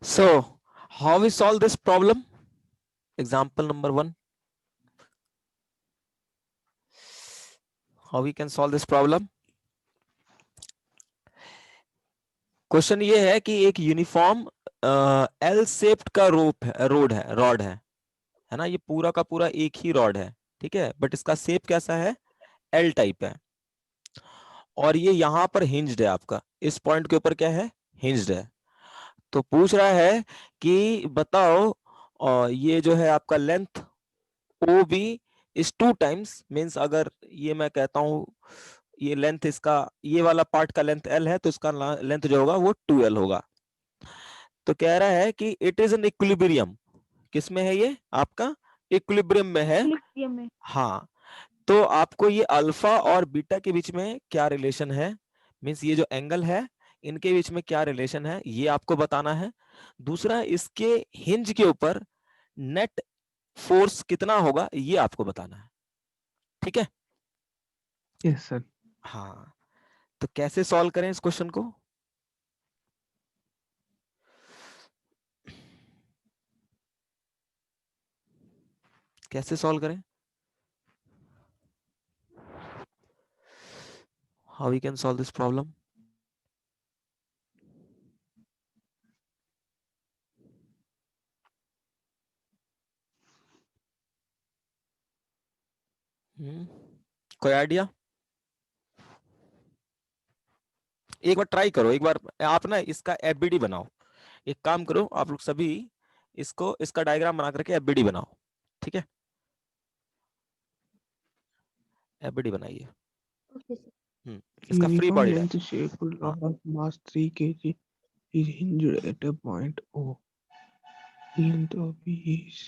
So how we solve this problem? Example number 1. How we can solve this problem? Question ये है कि एक uniform L shaped का rod है ना, ये पूरा का पूरा एक ही रॉड है, ठीक है, बट इसका शेप कैसा है, एल टाइप है, और ये यहां पर हिंज्ड है, आपका इस पॉइंट के ऊपर क्या है, हिंज्ड है। तो पूछ रहा है कि बताओ ये जो है आपका length O B is 2 times, means अगर ये मैं कहता हूं ये लेंथ इसका, ये वाला पार्ट का लेंथ एल है, तो इसका लेंथ जो होगा वो 2L होगा। तो कह रहा है कि इट इज एन इक्विलिब्रियम, किस में है ये आपका, इक्विलिब्रियम में है। इक्विलिब्रियम में। हाँ, तो आपको ये अल्फा और बीटा के बीच में क्या रिलेशन है, मीन्स ये जो एंगल है इनके बीच में क्या रिलेशन है, ये आपको बताना है। दूसरा, इसके हिंज के ऊपर नेट फोर्स कितना होगा, ये आपको बताना है, ठीक है। Yes sir. हाँ, तो कैसे सॉल्व करें इस क्वेश्चन को? कैसे सॉल्व करें? How we can solve this problem? कोई आइडिया? एक बार ट्राई करो, एक बार आप ना इसका एफबीडी बनाओ, एक काम करो आप लोग सभी, इसको इसका डायग्राम बना करके एफबीडी बनाओ, ठीक है, एफबीडी बनाइए। Okay sir. इसका free Uniform body length shaped हाँ, rod of mass 3 kg is hinged at a point O. Length of B is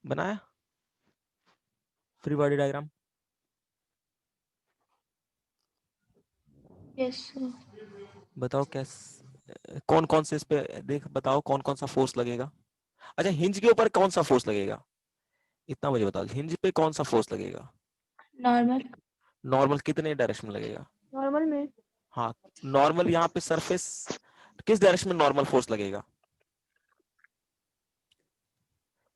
बनाया free body diagram? Yes sir. बताओ कैस, कौन कौन से इस पे देख, बताओ कौन कौन सा फोर्स लगेगा। अच्छा, हिंज के ऊपर कौन सा फोर्स लगेगा, इतना मुझे बताओ, हिंज पे कौन सा फोर्स लगेगा? नॉर्मल। नॉर्मल कितने डायरेक्शन में लगेगा? नॉर्मल में। हाँ, नॉर्मल यहाँ पे सरफेस, किस डायरेक्शन में नॉर्मल फोर्स लगेगा?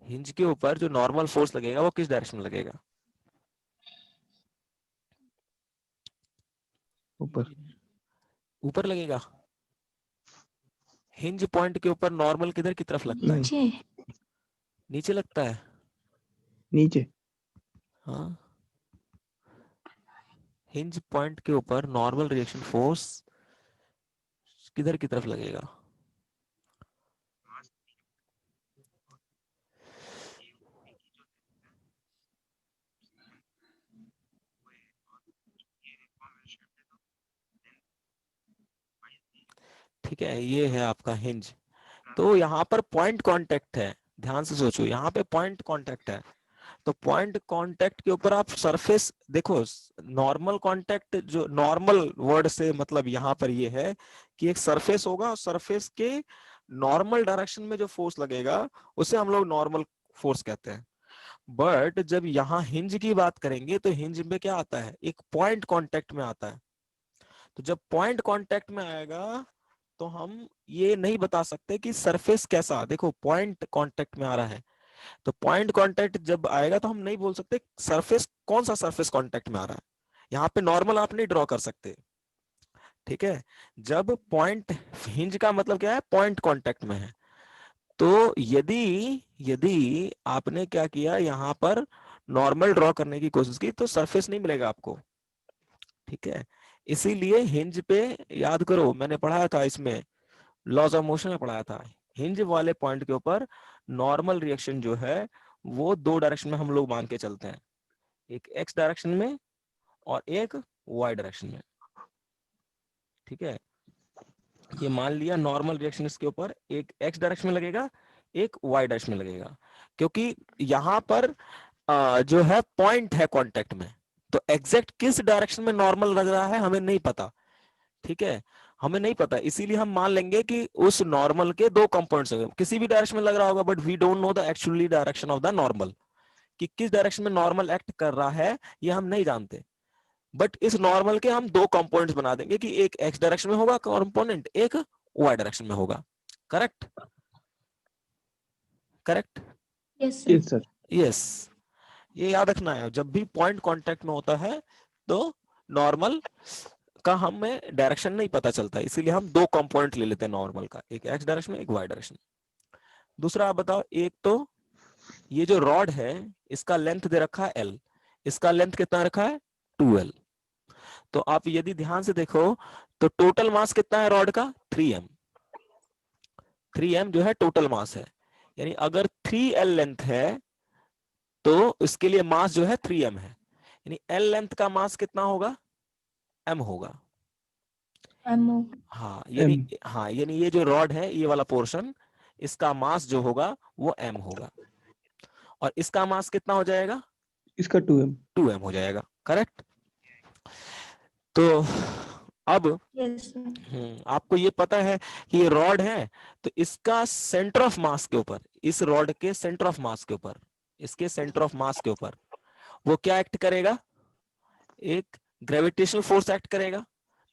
हिंज के ऊपर जो नॉर्मल फोर्स लगेगा वो किस डायरेक्शन में लगेगा? ऊपर। ऊपर लगेगा। हिंज पॉइंट के ऊपर नॉर्मल किधर की तरफ लगता है? नीचे। नीचे लगता है। नीचे। हाँ, हिंज पॉइंट के ऊपर नॉर्मल रिएक्शन फोर्स किधर की तरफ लगेगा? ठीक है, ये है आपका हिंज। तो यहाँ पर पॉइंट कांटेक्ट है, ध्यान से सोचो, यहाँ पे पॉइंट कांटेक्ट है। तो पॉइंट कांटेक्ट के ऊपर आप सरफेस देखो, नॉर्मल कांटेक्ट, जो नॉर्मल वर्ड से मतलब यहाँ पर ये है कि एक सरफेस होगा और सरफेस के नॉर्मल डायरेक्शन में जो फोर्स लगेगा उसे हम लोग नॉर्मल फोर्स कहते हैं। बट जब यहाँ हिंज की बात करेंगे तो हिंज में क्या आता है, एक पॉइंट कांटेक्ट में आता है। तो जब पॉइंट कांटेक्ट में आएगा तो हम ये नहीं बता सकते कि सरफेस कैसा, देखो पॉइंट कांटेक्ट में आ रहा है, तो पॉइंट कांटेक्ट जब आएगा तो हम नहीं बोल सकते सरफेस कौन सा सरफेस कांटेक्ट में आ रहा है, यहाँ पे नॉर्मल आप नहीं ड्रॉ कर सकते, ठीक है। जब पॉइंट, हिंज का मतलब क्या है, पॉइंट कांटेक्ट में है। तो यदि यदि आपने क्या किया, यहाँ पर नॉर्मल ड्रॉ करने की कोशिश की तो सरफेस नहीं मिलेगा आपको, ठीक है। इसीलिए हिंज पे याद करो, मैंने पढ़ाया था इसमें, लॉज ऑफ मोशन में पढ़ाया था, हिंज वाले पॉइंट के ऊपर नॉर्मल रिएक्शन जो है वो दो डायरेक्शन में हम लोग मान के चलते हैं, एक एक्स डायरेक्शन में और एक वाई डायरेक्शन में। ठीक है, ये मान लिया नॉर्मल रिएक्शन इसके ऊपर एक एक्स डायरेक्शन में लगेगा, एक वाई डायरेक्शन में लगेगा, क्योंकि यहाँ पर जो है पॉइंट है कांटेक्ट में, तो एग्जैक्ट किस डायरेक्शन में नॉर्मल लग रहा है हमें नहीं पता। ठीक है, हमें नहीं पता, इसीलिए हम मान लेंगे कि उस नॉर्मल के दो कंपोनेंट्स होंगे, किसी भी डायरेक्शन में लग रहा होगा, but we don't know the actually direction of the normal, कि किस डायरेक्शन में नॉर्मल एक्ट कर रहा है ये हम नहीं जानते। बट इस नॉर्मल के हम दो कंपोनेंट्स बना देंगे कि एक एक्स डायरेक्शन में होगा कंपोनेंट, एक वाई डायरेक्शन में होगा। Correct? Correct? Yes sir. Yes sir. Yes, ये याद रखना है, जब भी पॉइंट कांटेक्ट में होता है तो नॉर्मल का हमें डायरेक्शन नहीं पता चलता, इसीलिए हम दो कंपोनेंट ले लेते हैं नॉर्मल का, एक एक्स डायरेक्शन में, एक वाई डायरेक्शन। दूसरा आप बताओ, एक तो ये जो रॉड है इसका लेंथ दे रखा है L, इसका लेंथ कितना रखा है 2L। तो आप यदि ध्यान से देखो तो टोटल मास कितना है रॉड का 3m, 3m जो है टोटल मास है, यानी अगर 3L लेंथ है तो इसके लिए मास जो है 3m है, यानी L लेंथ का मास कितना होगा m होगा। हाँ यानी ये जो रॉड है ये वाला पोर्शन, इसका मास जो होगा वो m होगा, और इसका मास कितना हो जाएगा, इसका 2m 2m हो जाएगा। करेक्ट? तो अब यस सर। आपको ये पता है कि ये रॉड है, तो इसका सेंटर ऑफ मास के ऊपर, इस रॉड के सेंटर ऑफ मास के ऊपर, इसके सेंटर ऑफ मास के ऊपर वो क्या एक्ट करेगा, एक ग्रेविटेशनल फोर्स एक्ट करेगा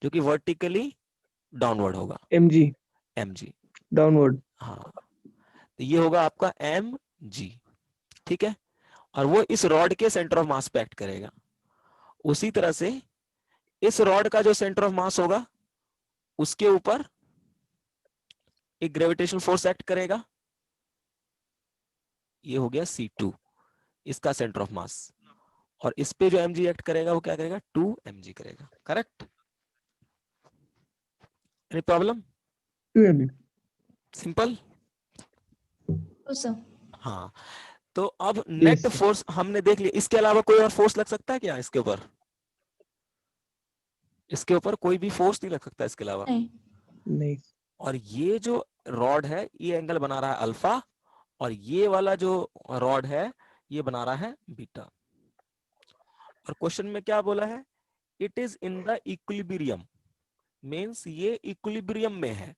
जो कि वर्टिकली डाउनवर्ड होगा, mg mg। डाउनवर्ड। हाँ, तो ये होगा आपका mg। ठीक है, और वो इस रॉड के सेंटर ऑफ मास पे एक्ट करेगा। उसी तरह से इस रॉड का जो सेंटर ऑफ मास होगा उसके ऊपर एक ग्रेविटेशनल फोर्स एक्ट करेगा, ये हो गया C2 इसका सेंटर ऑफ मास, और इस पे जो mg एक्ट करेगा वो क्या करेगा 2mg करेगा। Correct? Any problem? 2m simple? Sir. हाँ, तो अब नेट sir. फोर्स हमने देख लिया, इसके अलावा कोई और फोर्स लग सकता है क्या इसके ऊपर? इसके ऊपर कोई भी फोर्स नहीं लग सकता इसके अलावा। नहीं। और ये जो रॉड है ये एंगल बना रहा है अल्फा, और ये वाला जो रॉड है ये बना रहा है बीटा। और क्वेश्चन में क्या बोला है, it is in the equilibrium, means ये इक्विलिब्रियम में है।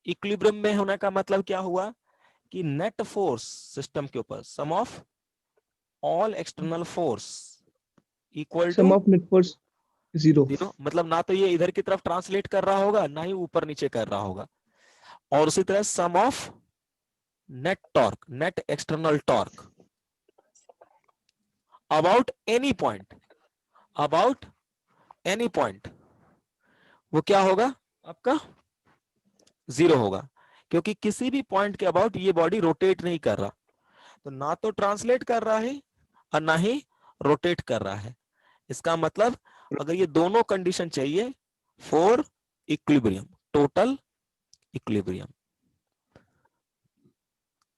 इक्विलिब्रियम में होने का मतलब क्या हुआ कि नेट फोर्स सिस्टम के ऊपर, sum of all external force equal sum to of net force 0। 0, मतलब ना तो ये इधर की तरफ ट्रांसलेट कर रहा होगा ना ही ऊपर नीचे कर रहा होगा। और उसी तरह sum of net torque, net external torque about any point, about any point, वो क्या होगा आपका 0 होगा, क्योंकि किसी भी पॉइंट के अबाउट ये बॉडी रोटेट नहीं कर रहा, तो ना तो ट्रांसलेट कर रहा है और ना ही रोटेट कर रहा है। इसका मतलब अगर ये दोनों कंडीशन चाहिए फॉर इक्विलिब्रियम, टोटल इक्विलिब्रियम,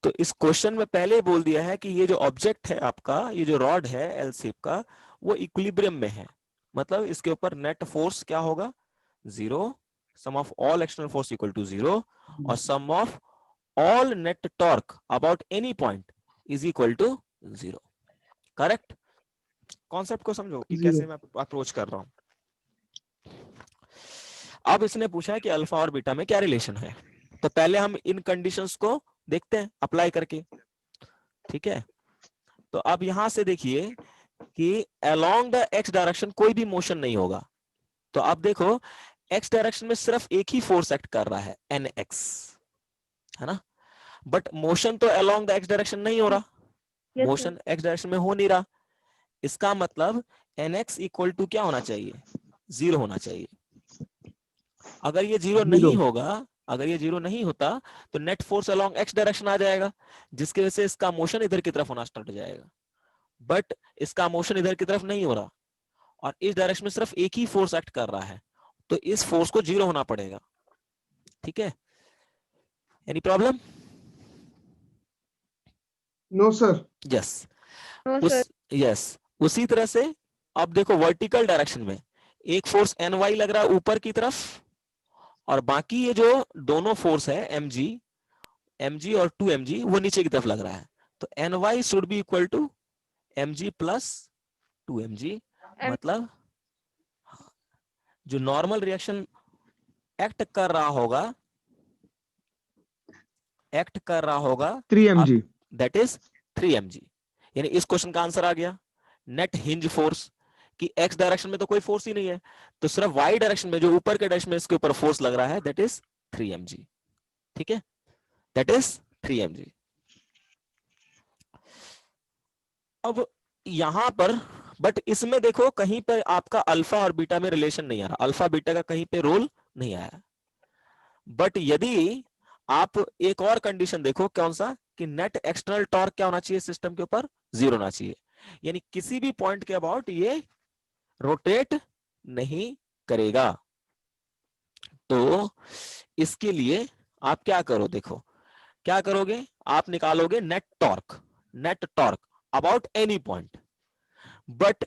तो इस क्वेश्चन में पहले ही बोल दिया है कि ये जो ऑब्जेक्ट है आपका, ये जो रॉड है एल शेप का, वो इक्विलिब्रियम में है, मतलब इसके ऊपर नेट फोर्स क्या होगा 0, sum of all external force equal to 0, और sum of all net torque about any point is equal to 0। Correct? Concept को समझो कि 0 कैसे मैं अप्रोच कर रहा हूं। अब इसने पूछा है कि अल्फा और बीटा में क्या रिलेशन है, तो पहले हम इन कंडीशंस को देखते हैं अप्लाई करके। ठीक है, तो अब यहां से देखिए कि अलोंग द एक्स डायरेक्शन कोई भी मोशन नहीं होगा, तो अब देखो एक्स डायरेक्शन में सिर्फ एक ही फोर्स एक्ट कर रहा है nx, है ना, बट मोशन तो अलोंग द एक्स डायरेक्शन नहीं हो रहा, मोशन एक्स डायरेक्शन में हो नहीं रहा, इसका मतलब nx इक्वल टू क्या होना चाहिए 0 होना चाहिए। अगर ये 0 नहीं होगा, अगर ये 0 नहीं होता तो net force along X direction आ जाएगा, जिसकी वजह से इसका मोशन इधर की तरफ होना स्टार्ट हो जाएगा, बट इसका मोशन इधर की तरफ नहीं हो रहा, और इस डायरेक्शन में सिर्फ एक ही फोर्स एक्ट कर रहा है, तो इस फोर्स को 0 होना पड़ेगा। ठीक है, any problem? No sir. Yes. No sir. Yes, उसी तरह से अब देखो वर्टिकल डायरेक्शन में एक फोर्स Ny लग रहा है ऊपर की तरफ, और बाकी ये जो दोनों फोर्स है mg और 2mg वो नीचे की तरफ लग रहा है। तो Ny should be equal to mg plus 2mg, मतलब जो नॉर्मल रिएक्शन एक्ट कर रहा होगा 3 mg। That is 3mg। यानी इस क्वेश्चन का आंसर आ गया। नेट हिंज फोर्स कि एक्स डायरेक्शन में तो कोई फोर्स ही नहीं है, तो सिर्फ वाई डायरेक्शन में जो ऊपर के डायरेक्शन में इसके ऊपर फोर्स लग रहा है दैट इज 3mg। ठीक है, दैट इज 3mg। अब यहां पर बट इसमें देखो कहीं पर आपका अल्फा और बीटा में रिलेशन नहीं आ रहा, अल्फा बीटा का कहीं पे रोल नहीं आया। बट यदि आप एक और कंडीशन देखो, कौन सा, कि नेट एक्सटर्नल टॉर्क क्या होना चाहिए सिस्टम के ऊपर, 0 होना चाहिए। यानी किसी भी पॉइंट के अबाउट ये रोटेट नहीं करेगा। तो इसके लिए आप क्या करो, देखो क्या करोगे, आप निकालोगे net torque about any point. But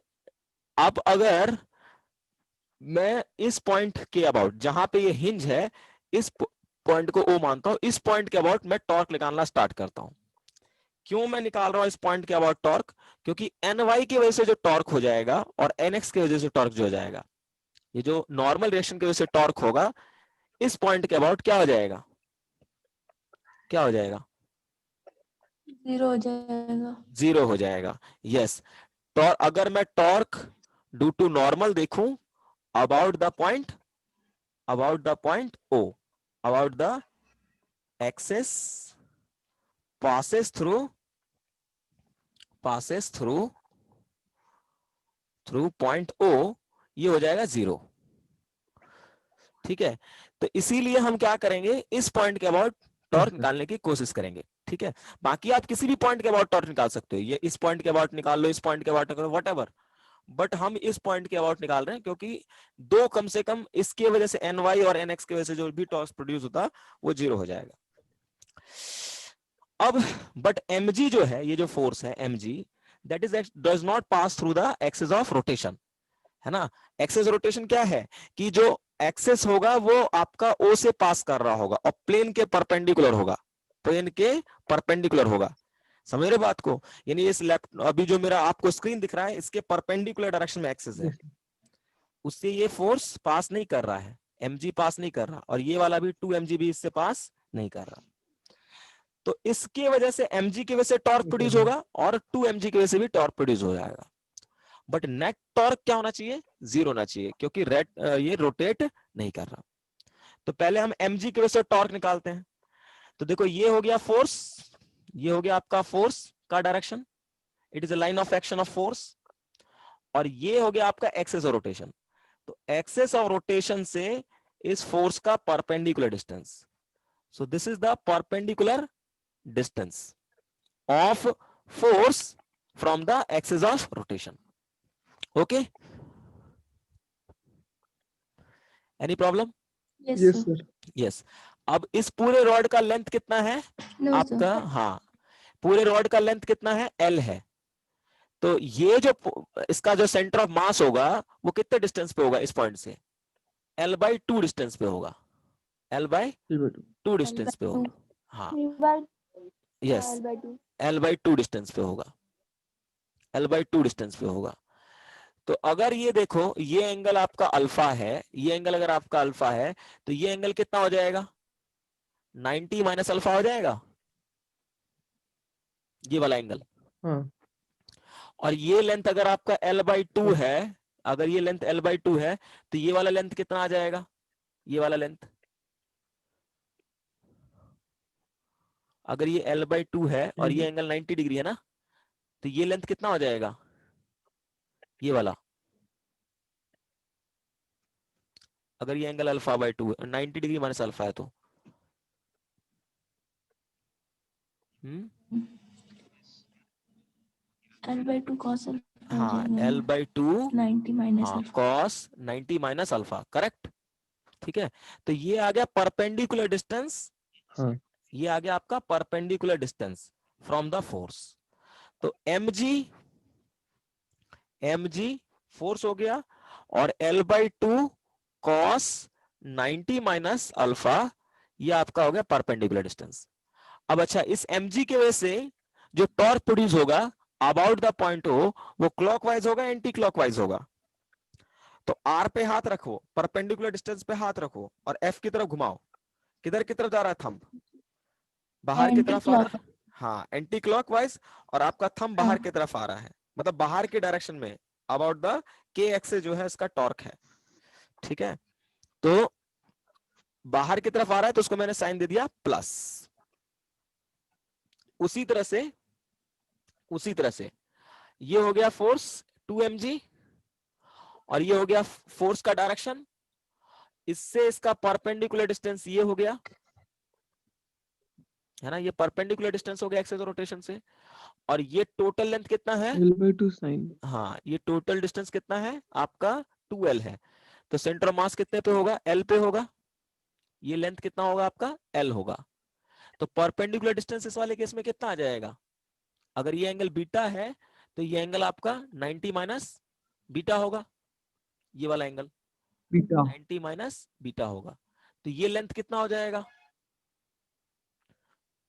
अब अगर मैं इस पॉइंट के अबाउट जहां पे ये हिंज है, इस पॉइंट को ओ मानता हूं, इस पॉइंट के अबाउट मैं टॉर्क निकालना स्टार्ट करता हूं। क्यों मैं निकाल रहा हूं इस पॉइंट के अबाउट टॉर्क, क्योंकि एनवाई की वजह से जो टॉर्क हो जाएगा और एनएक्स की वजह से टॉर्क जो हो जाएगा, ये जो नॉर्मल रिएक्शन की वजह से टॉर्क होगा, इस पॉइंट के अबाउट क्या हो जाएगा, क्या हो जाएगा, 0 हो जाएगा। 0 हो जाएगा। यस, अगर मैं टॉर्क ड्यू टू नॉर्मल देखूं about the point O, about the axis passes through point O, ये हो जाएगा 0। ठीक है, तो इसीलिए हम क्या करेंगे, इस पॉइंट के अबाउट टॉर्क निकालने की कोशिश करेंगे। ठीक है, बाकी आप किसी भी पॉइंट के अबाउट टॉर्क निकाल सकते हो, ये इस पॉइंट के अबाउट निकाल लो, इस पॉइंट के अबाउट निकाल लो, व्हाटएवर। बट हम इस पॉइंट के अबाउट निकाल रहे हैं क्योंकि दो कम से कम इसके वजह से एनवाई और एनएक्स की वजह से जो भी टॉर्क प्रोड्यूस होता वो 0 हो जाएगा। अब बट mg जो है, ये जो फोर्स है mg, that is does not pass through the axis of rotation, है ना। एक्सिस रोटेशन क्या है कि जो एक्सिस होगा वो आपका O से पास कर रहा होगा और प्लेन के परपेंडिकुलर होगा, समझ रहे बात को। यानी इस लेफ्ट अभी जो मेरा आपको स्क्रीन दिख रहा है, इसके परपेंडिकुलर डायरेक्शन में एक्सिस है, उससे ये फोर्स पास नहीं कर रहा है, mg पास नहीं कर रहा, और ये वाला भी 2mg भी इससे पास नहीं कर रहा। तो इसके वजह से mg की वजह से टॉर्क प्रोड्यूस होगा और 2mg की वजह से भी टॉर्क प्रोड्यूस हो जाएगा। बट नेट टॉर्क क्या होना चाहिए, 0 होना चाहिए, क्योंकि ये रोटेट नहीं कर रहा। तो पहले हम mg की वजह से टॉर्क निकालते हैं। तो देखो ये हो गया फोर्स, ये हो गया आपका फोर्स का direction, it is a line of action of force, और ये हो गया आपका एक्सेस ऑफ रोटेशन। तो एक्सेस ऑफ रोटेशन से इस फोर्स का perpendicular distance, so this is the perpendicular distance of force from the axis of rotation. Okay, any problem? Yes, yes sir. Sir. Yes. अब इस पूरे रॉड का length कितना है No, आपका, sir. हाँ, पूरे रॉड का लेंथ कितना है, L है। तो ये जो इसका जो सेंटर ऑफ मास होगा वो कितने डिस्टेंस पे होगा इस पॉइंट से, L/2 डिस्टेंस पे होगा, L/2 डिस्टेंस पे होगा, हाँ, यस, L/2 डिस्टेंस पे होगा, L/2 डिस्टेंस पे होगा। तो अगर ये देखो, ये एंगल आपका अल्फा है, ये एंगल अगर आपका अल्फा है, तो ये एंगल कितना हो जाएगा, 90 माइनस अल्फा हो जाएगा, ये वाला एंगल। हाँ। और ये लेंथ अगर आपका L/2 है, अगर ये लेंथ L/2 है, तो ये वाला लेंथ कितना आ जाएगा, ये वाला लेंथ, अगर ये L/2 है और ये एंगल 90 डिग्री है ना, तो ये लेंथ कितना हो जाएगा, ये वाला, अगर ये एंगल अल्फा/2 90 डिग्री माइनस अल्फा है तो L/2 cos alpha. हाँ L/2 90 माइनस हाँ cos 90 माइनस अल्फा, करेक्ट। ठीक है, तो ये आ गया परपेंडिकुलर डिस्टेंस, हाँ ये आ गया आपका perpendicular distance from the force. तो mg फोर्स हो गया, और L/2 cos 90 माइनस अल्फा, ये आपका हो गया परपेंडिकुलर डिस्टेंस। अब अच्छा, इस mg की वजह से जो टॉर्क प्रोड्यूस होगा अबाउट द पॉइंट O, वो क्लॉकवाइज होगा एंटी क्लॉकवाइज होगा। तो R पे हाथ रखो, परपेंडिकुलर डिस्टेंस पे हाथ रखो, और F की तरफ घुमाओ। किधर की तरफ जा रहा है थंब? बाहर की एंटी तरफ आ रहा क्लॉक। है, हाँ एंटी क्लॉकवाइज, और आपका थंब बाहर हाँ। की तरफ आ रहा है, मतलब बाहर के डायरेक्शन में, अबाउट द K एक्सिस जो है इसका टॉर्क है। ठीक है, तो बाहर की तरफ आ रहा है तो उसको मैंने साइन दे दिया प्लस। उसी तरह से ये हो गया फोर्स 2mg, और ये हो गया फोर्स का डायरेक्शन, इससे इसका परपेंडिकुलर डिस्टेंस ये हो गया, है ना, ये परपेंडिकुलर डिस्टेंस हो गया एक्सिस रोटेशन से। और ये टोटल लेंथ कितना है? L/2 sign. हाँ, ये टोटल डिस्टेंस कितना है आपका? 2L है। तो सेंटर ऑफ मास कितने पे होगा? L पे होगा। ये लेंथ कितना होगा आपका? L होगा। तो परपेंडिकुलर डिस्टेंस इस वाले केस में कितना आ जाएगा? अगर ये एंगल बीटा है तो ये एंगल आपका 90 माइनस बीटा होगा, ये वाला एंगल बीटा 90 माइनस बीटा होगा। तो ये लेंथ कितना हो जाएगा?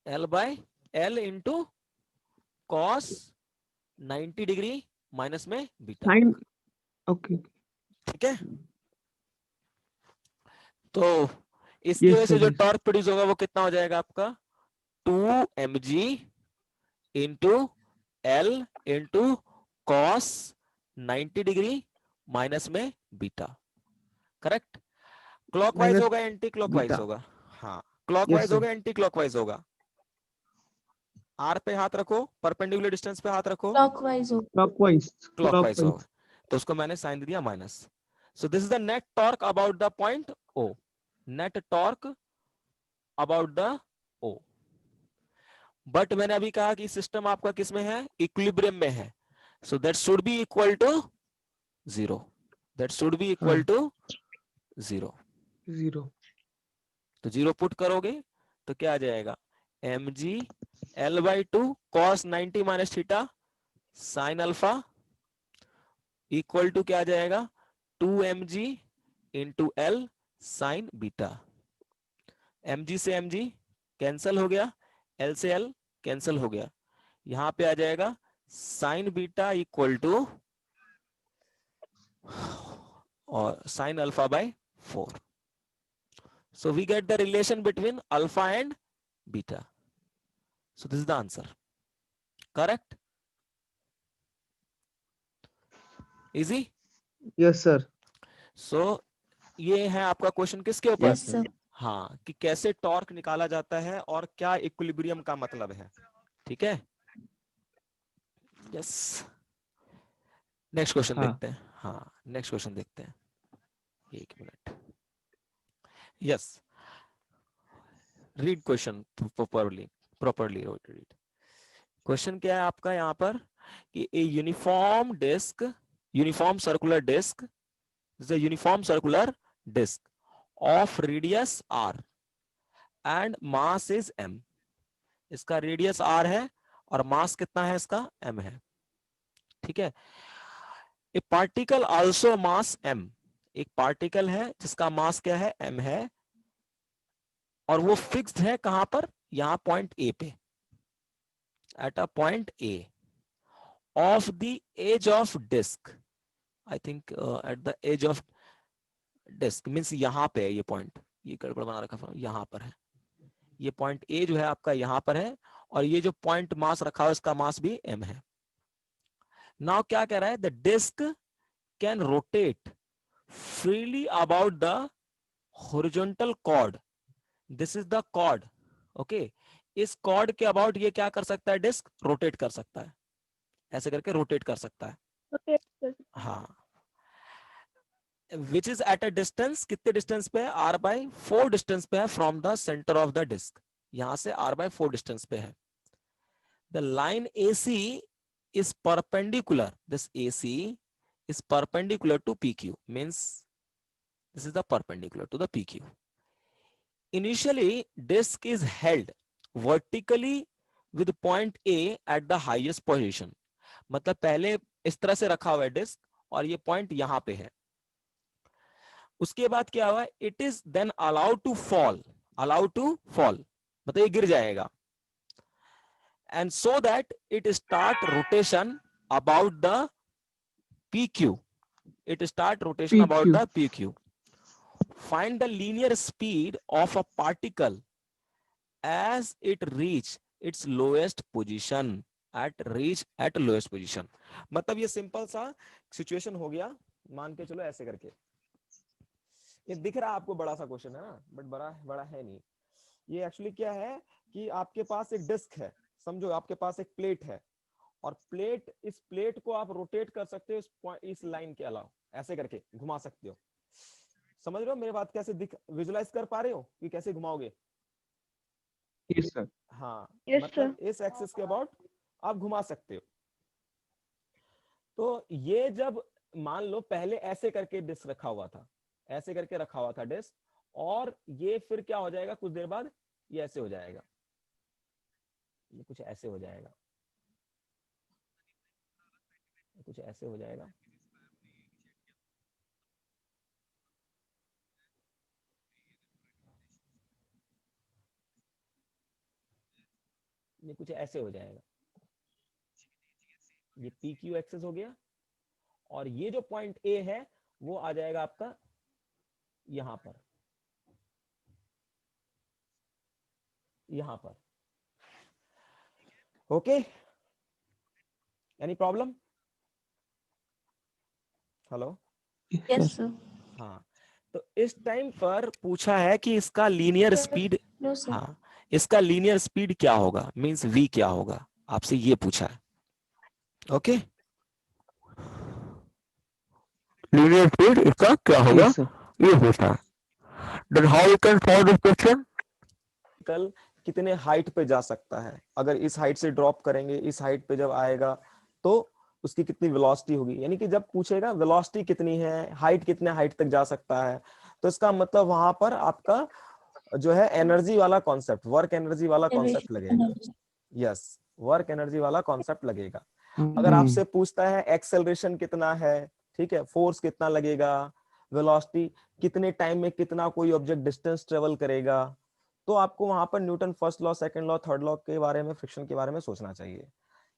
L/L into cos 90 degree minus में बीटा। साइन। ओके ठीक है, तो इसकी वजह यस से सर जो यस। टॉर्क प्रोड्यूस होगा वो कितना हो जाएगा आपका? 2mg into L into cos 90 degree minus में बीटा, करेक्ट। क्लॉकवाइज माइनस होगा एंटी क्लॉकवाइज बीटा। होगा? हाँ, यस क्लॉकवाइज सर। होगा एंटी क्लॉकवाइज होगा। R पे हाथ रखो, परपेंडिकुलर डिस्टेंस पे हाथ रखो, क्लॉकवाइज हो। Clockwise clockwise clockwise. होगा, तो उसको मैंने साइन दे दिया minus. So this is the net torque about the point O, net torque about the O। But मैंने अभी कहा कि सिस्टम आपका किस में है? इक्विलिब्रियम में है, so that should be equal to 0, that should be equal हाँ टू 0। 0। तो 0 पुट करोगे तो क्या आ जाएगा? mg L/2 cos 90 minus theta sine alpha equal to क्या आ जाएगा? 2mg into L sine beta. mg से mg कैंसल हो गया, L से L कैंसल हो गया, यहां पे आ जाएगा साइन बीटा इक्वल टू और sine alpha by 4। So we get the relation between alpha and beta. So this is the answer. Correct? Easy? Yes sir. So ये है आपका क्वेश्चन किसके ऊपर? Yes sir. हाँ, कि कैसे टॉर्क निकाला जाता है और क्या इक्विलिब्रियम का मतलब है। ठीक है, यस। नेक्स्ट क्वेश्चन हाँ देखते हैं। हाँ, नेक्स्ट क्वेश्चन देखते हैं, एक minute. Yes, read question properly read. Question क्या है आपका यहाँ पर कि a uniform circular disc, uniform circular disc of radius r and mass is m। इसका रेडियस r है और मास कितना है इसका? m है। ठीक है, ए पार्टिकल आल्सो मास m, एक पार्टिकल है जिसका मास क्या है? m है, और वो फिक्स्ड है कहां पर? यहां पॉइंट A पे, at a point A of the edge of disc. I think at the edge of disc means यहां पे है ये पॉइंट, ये गड़बड़ बना रखा है, यहां पर है ये पॉइंट ए जो है आपका, यहां पर है, और ये जो पॉइंट मास रखा है इसका मास भी m है। नाउ क्या कह रहा है? The disc can rotate freely about the horizontal cord, this is the cord. Okay, इस कॉर्ड के अबाउट ये क्या कर सकता है? डिस्क रोटेट कर सकता है, ऐसे करके रोटेट कर सकता है। हाँ, which is at a distance, कितने डिस्टेंस पे है? r/4 डिस्टेंस पे है from the centre of the disc, यहां से r/4 डिस्टेंस पे है। The line AC is perpendicular, this AC is perpendicular to PQ, means this is the perpendicular to the PQ. Initially, disk is held vertically with point A at the highest position. मतलब पहले इस तरह से रखा हुआ है disc और ये पॉइंट यहां पे है. उसके बाद क्या हुआ, it is then allowed to fall, मतलब ये गिर जाएगा. And so that it start rotation about the PQ. It start rotation about PQ. the PQ. Find the linear speed of a particle as it reach its lowest position. At lowest position. मतलब ये simple सा situation हो गया. मान के चलो ऐसे करके, ये दिख रहा है आपको बड़ा सा क्वेश्चन है ना, बट बड़ा है नहीं. ये एक्चुअली क्या है कि आपके पास एक डिस्क है, समझो आपके पास एक प्लेट है, और इस प्लेट को आप रोटेट कर सकते हो इस लाइन के अलावा, ऐसे करके घुमा सकते हो. समझ रहे हो मेरी बात, कैसे विजुलाइज कर पा रहे हो कि कैसे घुमाओगे? Yes, sir. हाँ, Yes, मतलब इस एक्सिस के अबाउट आप घुमा सकते हो. तो ये जब मान लो पहले ऐसे करके डिस्क रखा हुआ था, ऐसे करके रखा हुआ था डिस्क, और ये फिर क्या हो जाएगा, कुछ देर बाद ये ऐसे हो जाएगा, ये कुछ ऐसे हो जाएगा, कुछ ऐसे हो जाएगा. ये कुछ ऐसे हो जाएगा. ये PQ एक्सेस हो गया, और ये जो पॉइंट A है वो आ जाएगा आपका यहां पर, यहां पर. Okay, any problem? Hello. Yes, sir. हाँ, तो इस टाइम पर पूछा है कि इसका लीनियर स्पीड, No, sir. हाँ, इसका लीनियर स्पीड क्या होगा, मींस V क्या होगा, आपसे ये पूछा है. ओके, लीनियर स्पीड इसका क्या होगा, Yes, sir. ये पूछा है. Then how you can solve this question. कल कितने हाइट पे जा सकता है, अगर इस हाइट से ड्रॉप करेंगे, इस हाइट पे जब आएगा तो उसकी कितनी वेलोसिटी होगी, यानी कि जब पूछेगा वेलोसिटी कितनी है, हाइट कितने हाइट तक जा सकता है, तो इसका मतलब वहां पर आपका जो है एनर्जी वाला कॉन्सेप्ट, वर्क एनर्जी वाला कॉन्सेप्ट लगेगा. यस, वर्क एनर्जी वाला कॉन्सेप्ट लगेगा. अगर आपसे पूछता है एक्सेलरेशन कितना है, ठीक है, फोर्स कितना लगेगा, वेलोसिटी कितने टाइम में कितना कोई ऑब्जेक्ट डिस्टेंस ट्रेवल करेगा, तो आपको वहां पर Newton first law, second law, third law के बारे में, फ्रिक्शन के बारे में सोचना चाहिए.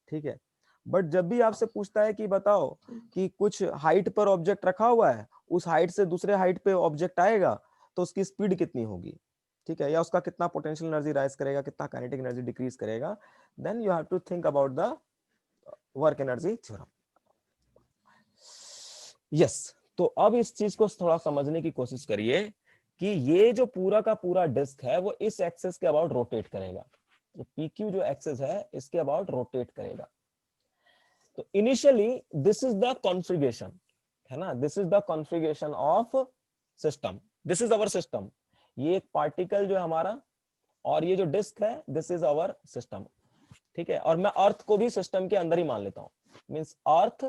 ठीक है. बट जब भी आपसे पूछता है कि बताओ कि कुछ हाइट पर ऑब्जेक्ट रखा हुआ है, उस हाइट से दूसरे हाइट पे ऑब्जेक्ट आएगा तो उसकी स्पीड कितनी होगी, ठीक है, या उसका कितना पोटेंशियल एनर्जी राइज करेगा, कितना काइनेटिक एनर्जी डिक्रीज करेगा, then you have to think about the work energy theorem. Yes, तो अब इस चीज को थोड़ा समझने की कोशिश करिए कि ये जो पूरा का पूरा डिस्क है वो इस एक्सेस के अबाउट रोटेट करेगा. तो PQ जो एक्सेस है इसके अबाउट रोटेट करेगा. तो initially this is the configuration, है ना, this is the configuration of system, this is our system. ये एक पार्टिकल जो है हमारा, और ये जो डिस्क है दिस इज अवर सिस्टम. ठीक है, और मैं अर्थ को भी सिस्टम के अंदर ही मान लेता हूं, means earth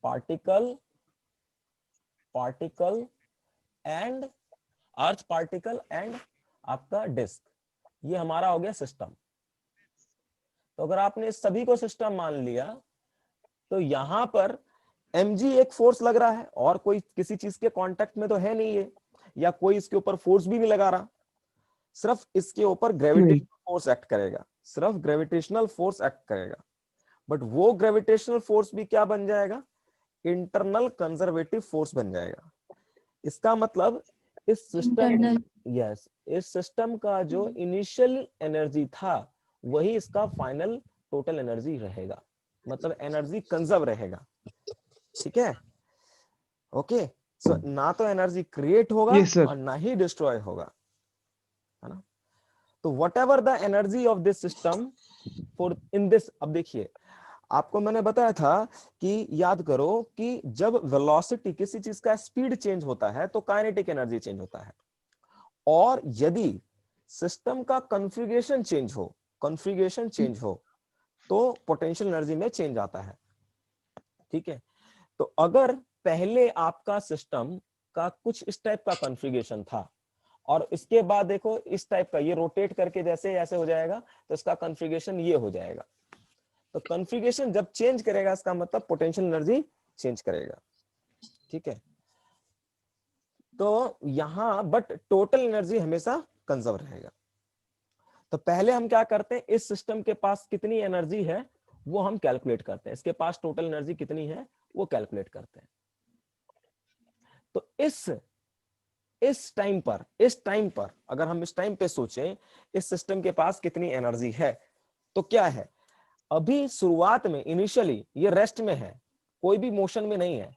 particle and earth particle and आपका डिस्क, ये हमारा हो गया सिस्टम. तो अगर आपने इस सभी को सिस्टम मान लिया तो यहां पर mg एक फोर्स लग रहा है, और कोई किसी चीज के कांटेक्ट में तो है नहीं है, या कोई इसके ऊपर फोर्स भी नहीं लगा रहा, सिर्फ इसके ऊपर ग्रेविटेशनल फोर्स एक्ट करेगा, सिर्फ ग्रेविटेशनल फोर्स एक्ट करेगा. बट वो ग्रेविटेशनल फोर्स भी क्या बन जाएगा, इंटरनल कंजर्वेटिव फोर्स बन जाएगा. इसका मतलब इस सिस्टम, यस, इस सिस्टम का जो इनिशियल एनर्जी था वही इसका फाइनल टोटल एनर्जी रहेगा, मतलब एनर्जी कंजर्व रहेगा. ठीक है, ओके. सो ना तो एनर्जी क्रिएट होगा Yes, sir. और ना ही डिस्ट्रॉय होगा, है ना. तो what ever the energy of this system for in this, अब देखिए आपको मैंने बताया था कि याद करो कि जब वेलोसिटी, किसी चीज का स्पीड चेंज होता है तो काइनेटिक एनर्जी चेंज होता है, और यदि सिस्टम का कॉन्फ़िगरेशन चेंज हो, कॉन्फ़िगरेशन चेंज हो तो पोटेंशियल एनर्जी में चेंज आता है। ठीक है, तो अगर पहले आपका सिस्टम का कुछ इस टाइप का कॉन्फ़िगरेशन था और इसके बाद देखो इस टाइप का, ये रोटेट करके जैसे ऐसे हो जाएगा तो इसका कॉन्फ़िगरेशन ये हो जाएगा। तो कॉन्फ़िगरेशन जब चेंज करेगा इसका मतलब पोटेंशियल एनर्जी चेंज करेगा। ठीक है, तो यहां बट टोटल एनर्जी हमेशा कंजर्व रहेगा। तो पहले हम क्या करते हैं, इस सिस्टम के पास कितनी एनर्जी है वो हम कैलकुलेट करते हैं, इसके पास टोटल एनर्जी कितनी है वो कैलकुलेट करते हैं। तो इस टाइम पर अगर हम इस टाइम पे सोचें इस सिस्टम के पास कितनी एनर्जी है, तो क्या है, अभी शुरुआत में इनिशियली ये रेस्ट में है, कोई भी मोशन में नहीं है,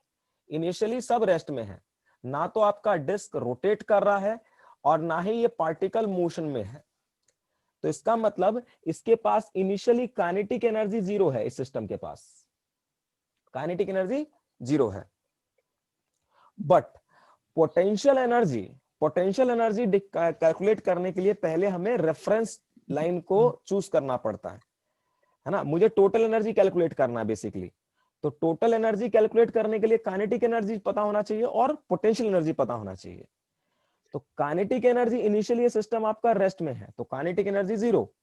इनिशियली सब रेस्ट में है, ना तो आपका डिस्क रोटेट कर रहा है और ना ही ये पार्टिकल मोशन में है। तो इसका मतलब इसके पास इनिशियली काइनेटिक एनर्जी जीरो है, इस सिस्टम के पास काइनेटिक एनर्जी जीरो है। बट पोटेंशियल एनर्जी कैलकुलेट करने के लिए पहले हमें रेफरेंस लाइन को चूज करना पड़ता है ना। मुझे टोटल एनर्जी कैलकुलेट करना है बेसिकली, तो टोटल एनर्जी कैलकुलेट करने के लिए काइनेटिक एनर्जी पता होना चाहिए और पोटेंशियल एनर्जी पता होना चाहिए। तो काइनेटिक एनर्जी इनिशियली सिस्टम आपका रेस्ट में है तो kinetic energy zero,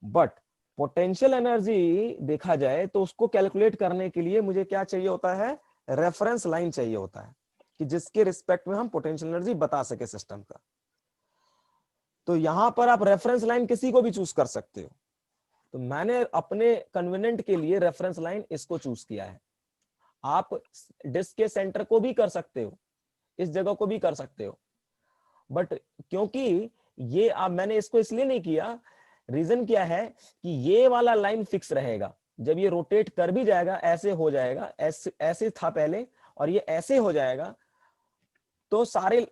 but potential energy देखा जाए तो उसको कैलकुलेट करने के लिए मुझे क्या चाहिए होता है, रेफरेंस लाइन चाहिए होता है कि जिसके रिस्पेक्ट में हम पोटेंशियल एनर्जी बता सके सिस्टम का। तो यहां पर आप रेफरेंस लाइन किसी को भी चूज कर सकते हो, तो मैंने अपने कन्वीनियंट के लिए रेफरेंस लाइन इसको चूज किया है। आप डिस्क के सेंटर को भी कर सकते हो, इस जगह को भी कर सकते हो, बट क्योंकि ये आप मैंने इसको इसलिए नहीं किया, रीजन क्या है कि ये वाला लाइन फिक्स रहेगा, जब ये रोटेट कर भी जाएगा ऐसे हो जाएगा, ऐसे था पहले और ये ऐसे हो जाएगा तो सारे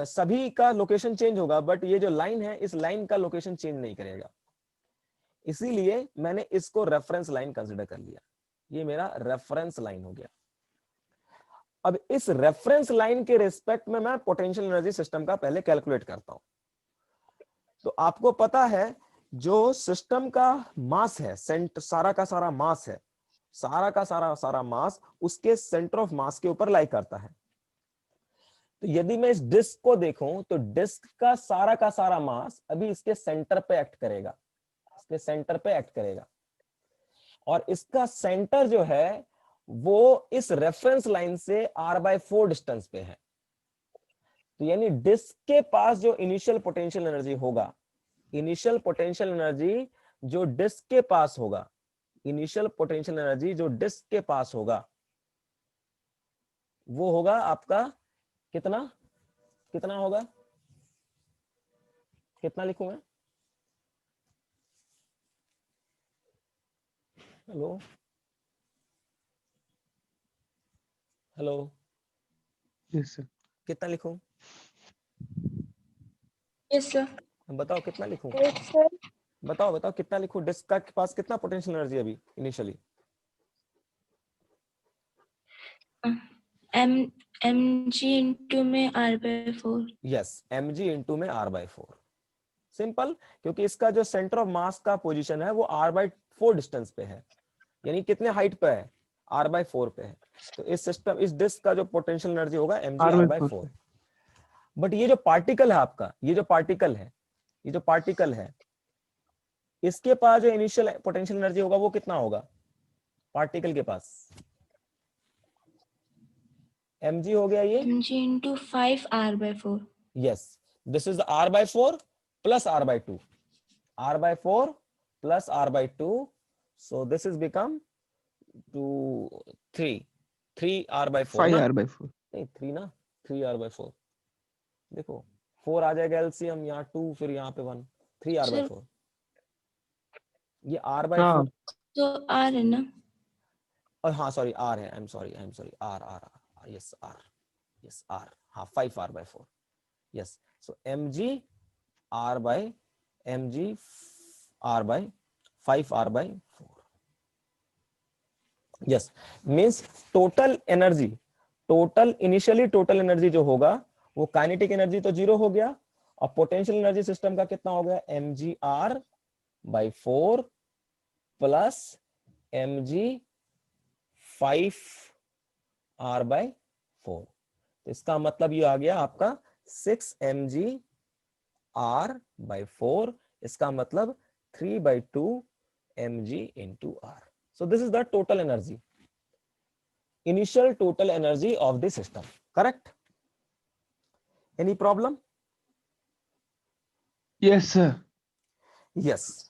सभी का लोकेशन चेंज होगा, बट ये जो लाइन है इस लाइन का लोकेशन चेंज नहीं करेगा। इसीलिए मैंने इसको रेफरेंस लाइन कंसीडर कर लिया, ये मेरा रेफरेंस लाइन हो गया। अब इस रेफरेंस लाइन के रिस्पेक्ट में मैं पोटेंशियल एनर्जी सिस्टम का पहले कैलकुलेट करता हूं। तो आपको पता है जो सिस्टम का मास है, सारा का सारा मास है, सारा का सारा मास उसके सेंटर ऑफ मास के ऊपर लाई करता है। तो यदि मैं इस डिस्क को देखूं तो डिस्क का सारा मास अभी इसके सेंटर पे एक्ट करेगा, इसके सेंटर पे एक्ट करेगा, और इसका सेंटर जो है वो इस रेफरेंस लाइन से r/4 डिस्टेंस पे है। तो यानी डिस्क के पास जो इनिशियल पोटेंशियल एनर्जी होगा, इनिशियल पोटेंशियल एनर्जी जो डिस्क के पास होगा, इनिशियल पोटेंशियल एनर्जी जो डिस्क के पास होगा वो होगा आपका कितना कितना होगा, कितना लिखूं मैं, हेलो हेलो यस सर। कितना लिखूं, यस सर। बताओ कितना लिखूं, यस सर। बताओ कितना लिखूं, डिस्क का के पास कितना पोटेंशियल एनर्जी अभी इनिशियली, mg इंटू में r/4। यस mg इंटू में r/4, सिंपल, क्योंकि इसका जो सेंटर ऑफ मास का पोजीशन है वो r/4 डिस्टेंस पे है, यानी कितने हाइट पे है, r/4 पे है। तो इस सिस्टम इस डिस्क का जो पोटेंशियल एनर्जी होगा mg r/4। बट ये जो पार्टिकल है आपका, ये जो पार्टिकल है इसके पास जो इनिशियल पोटेंशियल एनर्जी होगा वो कितना होगा, पार्टिकल के पास mg हो गया ये, mg into 5 r/4। Yes, this is r/4 plus r/2, r/4 plus r/2, so this is become 3 r/4 5 ना, r/4 नहीं 3 ना, 3 r/4, देखो 4 आ जाएगा एलसीएम, यहाँ 2 फिर यहाँ पे 1, 3 r/4, ये r/4, हाँ तो r है ना। और हाँ सॉरी r है, आई am sorry r, yes r, yes r, हाँ 5 r/4, यस, सो mg r/5 r/4, yes, means total energy, initially total energy जो होगा वो काइनेटिक एनर्जी तो जीरो हो गया और पोटेंशियल एनर्जी सिस्टम का कितना हो गया, mg r by 4 plus mg 5r by 4। तो इसका मतलब ये आ गया आपका 6 mg r by 4, इसका मतलब 3 by 2 mg into r। So this is the total energy, initial total energy of the system, correct? Any problem? Yes, sir. Yes.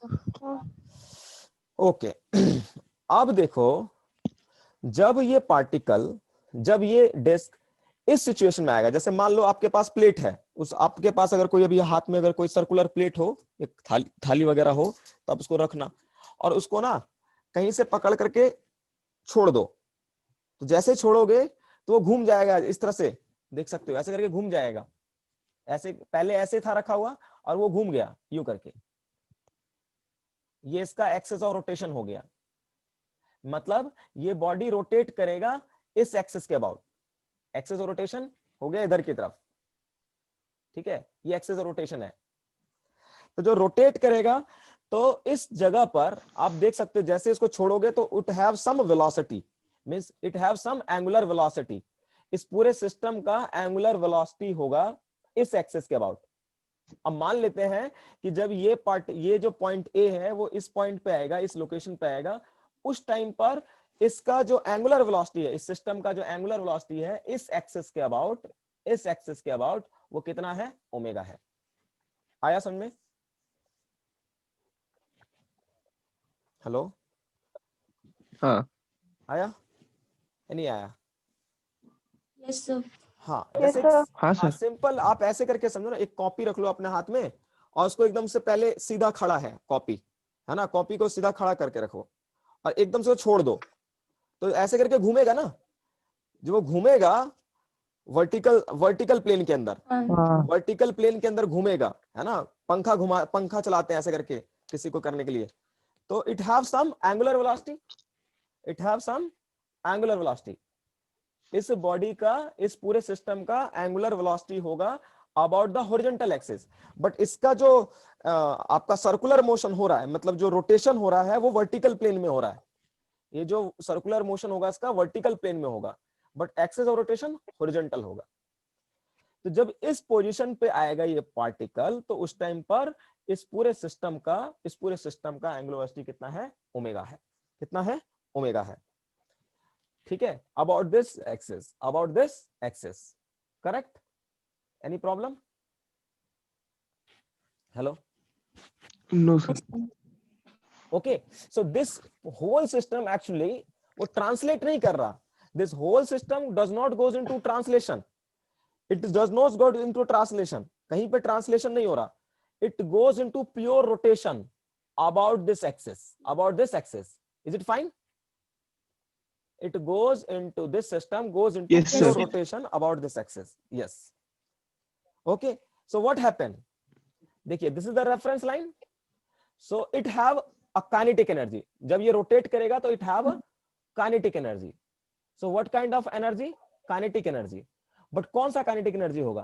Okay अब देखो, जब ये पार्टिकल, जब ये डिस्क इस सिचुएशन में आएगा, जैसे मान लो आपके पास प्लेट है, उस आपके पास अगर कोई अभी हाथ में अगर कोई सर्कुलर प्लेट हो, एक थाली वगैरह हो, तो आप उसको रखना और उसको ना कहीं से पकड़ करके छोड़ दो। तो जैसे छोड़ोगे तो वो घूम जाएगा इस तरह से, देख सकते हो ऐसे करके घूम जाएगा। ऐसे पहले ऐसे था रखा हुआ और वो घूम गया यूं करके, ये इसका एक्सेस ऑफ रोटेशन हो गया। मतलब ये बॉडी रोटेट करेगा इस एक्सेस के अबाउट, एक्सेस ऑफ रोटेशन हो गया इधर की तरफ, ठीक है, ये एक्सेस ऑफ रोटेशन है। तो जो रोटेट करेगा तो इस जगह पर आप देख सकते हो, जैसे इसको छोड़ोगे तो it have some velocity, means it have some angular velocity. इस पूरे सिस्टम का एंगुलर वेलोसिटी होगा इस एक्सेस के अबाउट। अब मान लेते हैं कि जब ये पार्ट, ये जो पॉइंट ए है वो इस पॉइंट पे आएगा, इस लोकेशन पे आएगा, उस टाइम पर इसका जो एंगुलर वेलोसिटी है, इस सिस्टम का जो एंगुलर वेलोसिटी है इस एक्सेस के अबाउट, इस एक्सेस के अबाउट वो कितना है, ओमेगा है। आया समझ में? हेलो, हाँ आया नहीं आया? Yes sir. हाँ, जैसे हाँ हाँ सर। सिंपल आप ऐसे करके समझो ना, एक कॉपी रख लो अपने हाथ में और उसको एकदम से पहले सीधा खड़ा है कॉपी, है ना, कॉपी को सीधा खड़ा करके रखो और एकदम से वो छोड़ दो, तो ऐसे करके घूमेगा ना, जो वो घूमेगा वर्टिकल प्लेन के अंदर, हाँ वर्टिकल प्लेन के अंदर घूमेगा, है ना, पंखा चलाते हैं ऐसे करके किसी को करने के लिए, तो it have some angular velocity, it have some angular velocity. इस बॉडी का, इस पूरे सिस्टम का एंगुलर वेलोसिटी होगा about the horizontal axis, but इसका जो आपका सर्कुलर मोशन हो रहा है, मतलब जो रोटेशन हो रहा है वो वर्टिकल प्लेन में हो रहा है। ये जो सर्कुलर मोशन होगा इसका वर्टिकल प्लेन में होगा, but axis of rotation horizontal होगा। तो जब इस पोजीशन पे आएगा ये पार्टिकल, तो उस टाइम पर इस पूरे सिस्टम का एंगुलर वेलोसिटी कितना है, ओमेगा है। कितना है, ओमेगा है, ठीक है, about this axis, correct? Any problem? Hello, no sir. Okay, so this whole system actually वो ट्रांसलेट नहीं कर रहा, this whole system does not goes into translation, it does not go into translation, कहीं पे translation नहीं हो रहा, it goes into pure rotation about this axis, is it fine? It goes into this system, goes into Yes, pure sir. rotation about this axis. Yes. Okay. So what happened? देखिए, this is the reference line. So it have a kinetic energy. जब ये rotate करेगा तो it have a kinetic energy. So what kind of energy? Kinetic energy. But कौन सा kinetic energy होगा?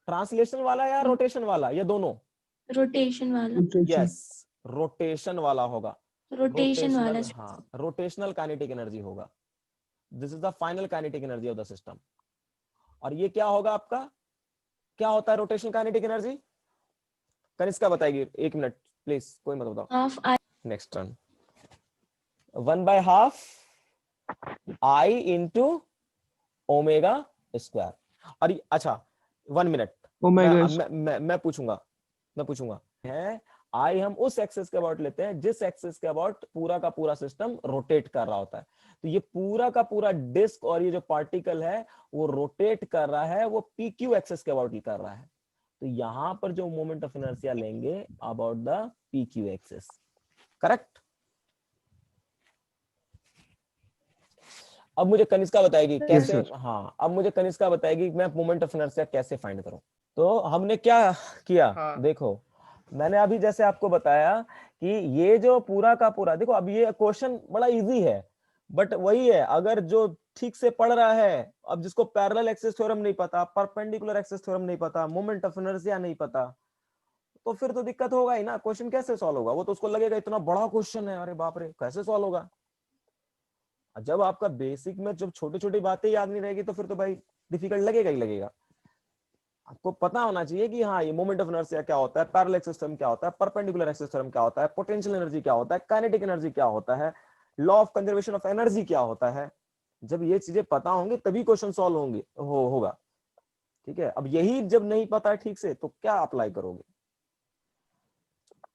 Translation वाला या rotation वाला, या दोनों? रोटेशन वाला। Yes, rotation वाला होगा। रोटेशन वाला। हाँ, रोटेशनल काइनेटिक एनर्जी होगा। This is the final kinetic energy of the system. और ये क्या होगा आपका, क्या होता है रोटेशनल काइनेटिक एनर्जी? कनिष्का बताएगी, 1 मिनट प्लीज, कोई मत बताओ। Half I. Next turn 1/2 I into omega square. और अच्छा 1 मिनट, मैं पूछूंगा है, आई हम उस एक्सिस के अबाउट लेते हैं जिस एक्सिस के अबाउट पूरा का पूरा सिस्टम रोटेट कर रहा होता है। तो ये पूरा का पूरा डिस्क और ये जो पार्टिकल है वो रोटेट कर रहा है, वो PQ एक्सिस के अबाउट कर रहा है। तो यहां पर जो मोमेंट ऑफ इनर्शिया लेंगे about the PQ axis, correct? अब मुझे कनिष्का बताएगी कैसे, हाँ अब मुझे कनिष्का बताएगी मैं मोमेंट ऑफ इनर्शिया कैसे फाइंड करूं। तो हमने क्या किया, देखो मैंने अभी जैसे आपको बताया कि ये जो पूरा का पूरा, देखो अब ये क्वेश्चन बड़ा इजी है, बट वही है, अगर जो ठीक से पढ़ रहा है, अब जिसको पैरेलल एक्सिस थ्योरम नहीं पता, परपेंडिकुलर एक्सिस थ्योरम नहीं पता, मोमेंट ऑफ इनर्शिया नहीं पता, तो फिर तो दिक्कत होगा ही ना, क्वेश्चन कैसे सॉल्व होगा? वो तो उसको लगेगा इतना बड़ा क्वेश्चन है, अरे बाप रे कैसे सॉल्व होगा। जब आपका बेसिक में जब छोटी छोटी बातें याद नहीं रहेगी तो फिर तो भाई डिफिकल्ट लगेगा ही लगेगा। आपको पता होना चाहिए कि हाँ ये मोमेंट ऑफ इनर्शिया क्या होता है, पैरेलल एक्सिस थ्योरम क्या होता है, परपेंडिकुलर एक्सिस थ्योरम क्या होता है, पोटेंशियल एनर्जी क्या होता है, काइनेटिक एनर्जी क्या होता है, law of conservation of energy क्या होता है। जब ये चीजें पता होंगी तभी क्वेश्चन सॉल्व होंगे होगा। ठीक है, अब यही जब नहीं पता है ठीक से तो क्या अप्लाई करोगे?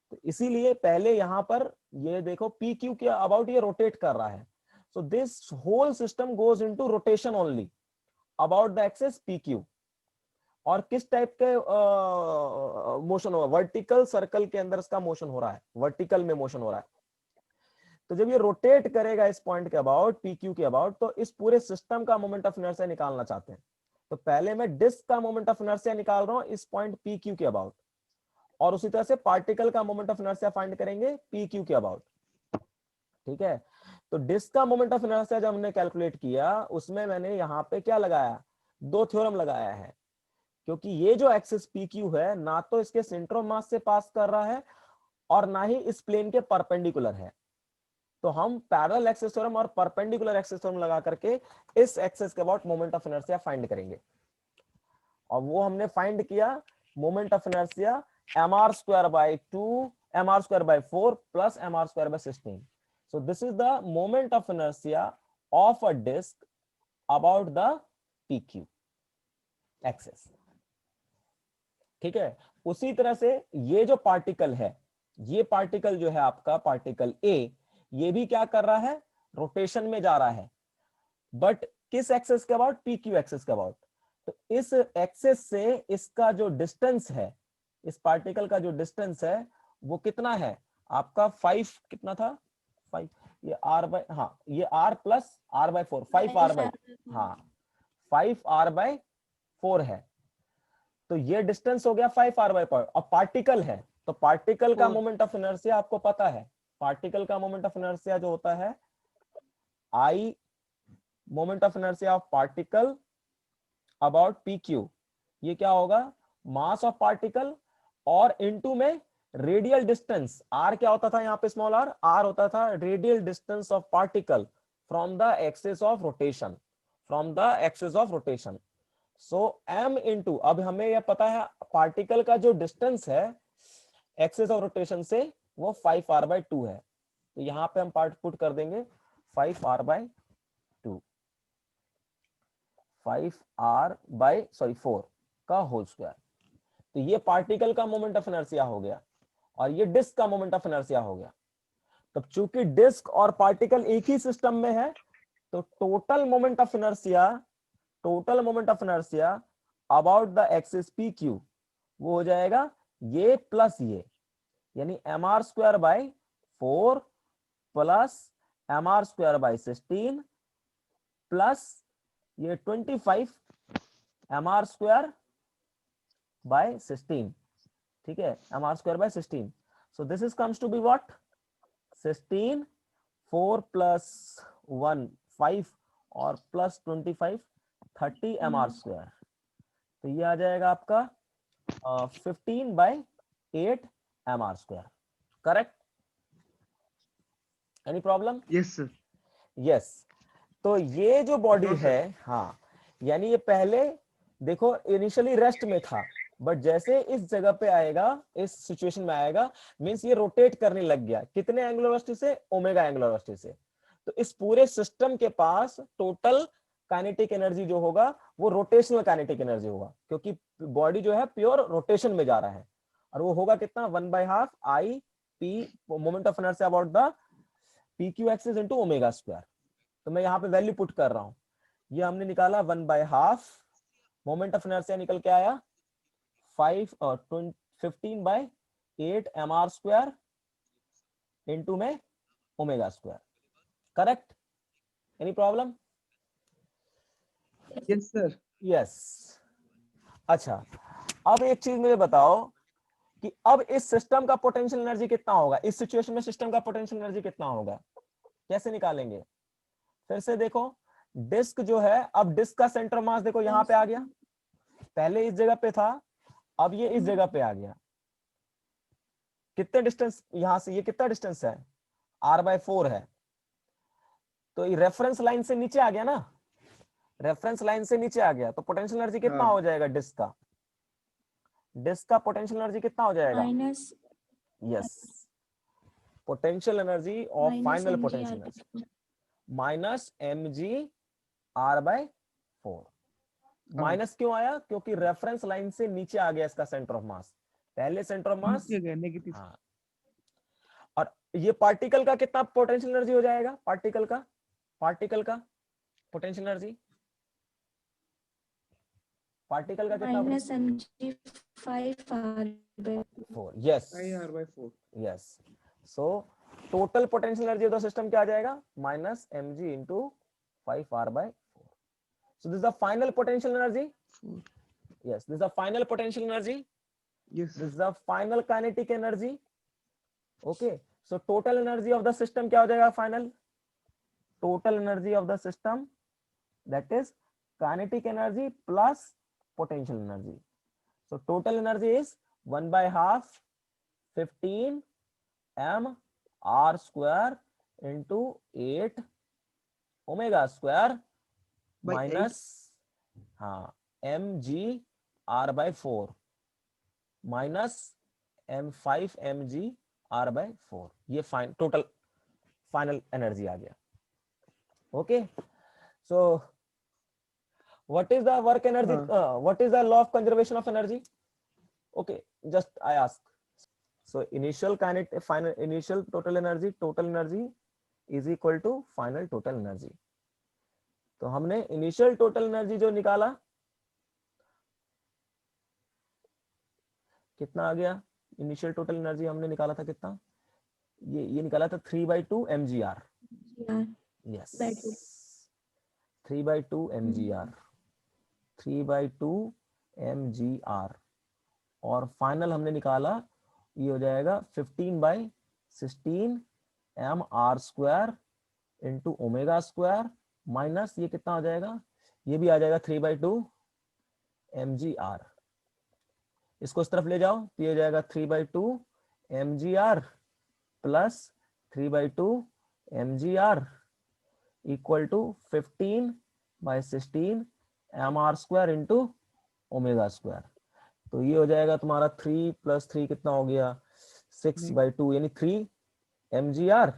तो इसीलिए पहले यहां पर ये देखो पी क्यू के अबाउट ये रोटेट कर रहा है, so this whole system goes into rotation only about the axis P Q. और किस टाइप के मोशन हो रहा है? वर्टिकल सर्कल के अंदर इसका मोशन हो रहा है, वर्टिकल में मोशन हो रहा है। तो जब ये रोटेट करेगा इस पॉइंट के अबाउट, पी क्यू के अबाउट, तो इस पूरे सिस्टम का मोमेंट ऑफ इनर्शिया निकालना चाहते हैं। तो पहले मैं डिस्क का मोमेंट ऑफ इनर्शिया निकाल रहा हूं इस पॉइंट पी क्यू के अबाउट, और उसी तरह से पार्टिकल का मोमेंट ऑफ इनर्शिया फाइंड करेंगे पी क्यू के अबाउट। ठीक है, तो डिस्क का मोमेंट ऑफ इनर्शिया जब हमने कैलकुलेट किया उसमें मैंने यहाँ पे क्या लगाया, दो थ्योरम लगाया है। क्योंकि ये जो एक्सिस पी क्यू है ना तो इसके सेंटर ऑफ मास से पास कर रहा है और ना ही इस प्लेन के परपेंडिकुलर है, तो हम पैरेलल एक्सिस थ्योरम और परपेंडिकुलर एक्सिस थ्योरम लगा करके इस एक्सिस के about moment of inertia find करेंगे। और वो हमने फाइंड किया moment of inertia mr²/2 mr²/4 plus mr²/16। so this is the moment of inertia of a disk about the pq axis। ठीक है, उसी तरह से ये जो पार्टिकल है, ये पार्टिकल जो है आपका पार्टिकल ए, ये भी क्या कर रहा है, रोटेशन में जा रहा है, बट किस एक्सेस के अबाउट, पी क्यू एक्सेस के अबाउट। तो इस एक्सेस से इसका जो डिस्टेंस है, इस पार्टिकल का जो डिस्टेंस है वो कितना है आपका 5, कितना था 5, ये r बाय, हाँ ये r प्लस r/4, 5r/, हाँ 5r/4 है। तो ये डिस्टेंस हो गया 5r/4 और पार्टिकल है, तो पार्टिकल का मोमेंट ऑफ इनर्शिया आपको पता है, पार्टिकल का मोमेंट ऑफ इनर्शिया जो होता है I moment of inertia of particle about P Q, ये क्या होगा, मास ऑफ पार्टिकल और इनटू में रेडियल डिस्टेंस, आर क्या होता था यहाँ पे, स्मॉल आर होता था radial distance of particle from the axis of rotation, from the axis of rotation. So m into, अब हमें यह पता है पार्टिकल का जो डिस्टेंस है एक्सिस ऑफ रोटेशन से वो 5r/2 है, तो यहाँ पे हम पार्ट पुट कर देंगे 5r/2, 5r/4 का होल स्क्वायर। तो ये पार्टिकल का मोमेंट ऑफ इनर्शिया हो गया और ये डिस्क का मोमेंट ऑफ इनर्शिया हो गया। तब चूंकि डिस्क और पार्टिकल एक ही सिस्टम में है तो total moment of inertia, total moment of inertia about the axis P Q वो हो जाएगा ये प्लस ये, यानी mr²/4 प्लस mr²/16 प्लस ये 25 mr²/16। ठीक है, mr²/16। so this is comes to be what, 16, 4 plus 1 5 और प्लस 25 30 mr²। तो ये आ जाएगा आपका 15/8 mr²। Correct? Any problem? Yes sir. Yes. तो ये जो बॉडी है, हाँ यानी ये पहले देखो इनिशियली रेस्ट में था, बट जैसे इस जगह पे आएगा, इस सिचुएशन में आएगा, मींस ये रोटेट करने लग गया, कितने एंगुलर वेलोसिटी से, ओमेगा एंगुलर वेलोसिटी से। तो इस पूरे सिस्टम के पास टोटल काइनेटिक एनर्जी जो होगा वो रोटेशनल काइनेटिक एनर्जी होगा, क्योंकि बॉडी जो है प्योर रोटेशन में जा रहा है, और वो होगा कितना, 1/2 I P moment of inertia about the P Q axis into omega square. तो मैं यहाँ पे वैल्यू पुट कर रहा हूं, ये हमने निकाला 1/2, मोमेंट ऑफ इनर्शिया निकल के आया 15/8 mr² इंटू में omega square. Correct? Any problem? Yes sir. Yes. अच्छा, अब एक चीज मुझे बताओ कि अब इस सिस्टम का पोटेंशियल एनर्जी कितना होगा, इस सिचुएशन में सिस्टम का पोटेंशियल एनर्जी कितना होगा, कैसे निकालेंगे? फिर से देखो, डिस्क जो है, अब डिस्क का सेंटर मास देखो यहाँ पे आ गया, पहले इस जगह पे था, अब ये इस जगह पे आ गया। कितने डिस्टेंस यहां से, ये कितना डिस्टेंस है, r/4 है, तो ये रेफरेंस लाइन से नीचे आ गया ना, रेफरेंस लाइन से नीचे आ गया, तो पोटेंशियल एनर्जी कितना हाँ। हो जाएगा डिस्क का, डिस्क का पोटेंशियल एनर्जी कितना हो जाएगा, minus yes, potential energy of minus final mg potential r by energy 4. Minus mg/4। हाँ, माइनस क्यों आया, क्योंकि रेफरेंस लाइन से नीचे आ गया इसका सेंटर ऑफ मास, पहले सेंटर ऑफ मास, नीचे गया नेगेटिव। हाँ, और ये पार्टिकल का कितना पोटेंशियल एनर्जी हो जाएगा, पार्टिकल का पोटेंशियल एनर्जी, पार्टिकल का कितना, Minus mg 5 r by 4, yes 5r/4। Yes, so total potential energy of the system क्या आ जाएगा, minus mg into 5r/4। So this is the final potential energy. Yes, this is the final potential energy. Yes, This is the final kinetic energy. Okay. So total energy of the system क्या हो जाएगा final? Total energy of the system, that is kinetic energy plus potential energy. So total energy is 1/2 15 m r square into 8 omega square by 8। minus हाँ mg r/4 minus m5 mg r/4, ये total final energy आ गया। Okay, so what is the work energy, what is the law of conservation of energy, okay, just I ask, so initial kinetic final initial total energy is equal to final total energy. तो हमने initial total energy जो निकाला कितना आ गया, initial total energy हमने निकाला था कितना, ये निकाला था 3/2 mgr, यस 3/2 mgr, 3/2 mgr, और फाइनल हमने निकाला ये हो जाएगा 15/16 mr square into omega square minus ये कितना हो जाएगा, ये भी आ जाएगा 3/2 mgr, इसको इस तरफ ले जाओ तो ये जाएगा 3/2 mgr plus 3/2 mgr equal to 15/16 mr square into omega square. तो ये हो जाएगा तुम्हारा 3 + 3 कितना हो गया 6/2, यानी 3 mgr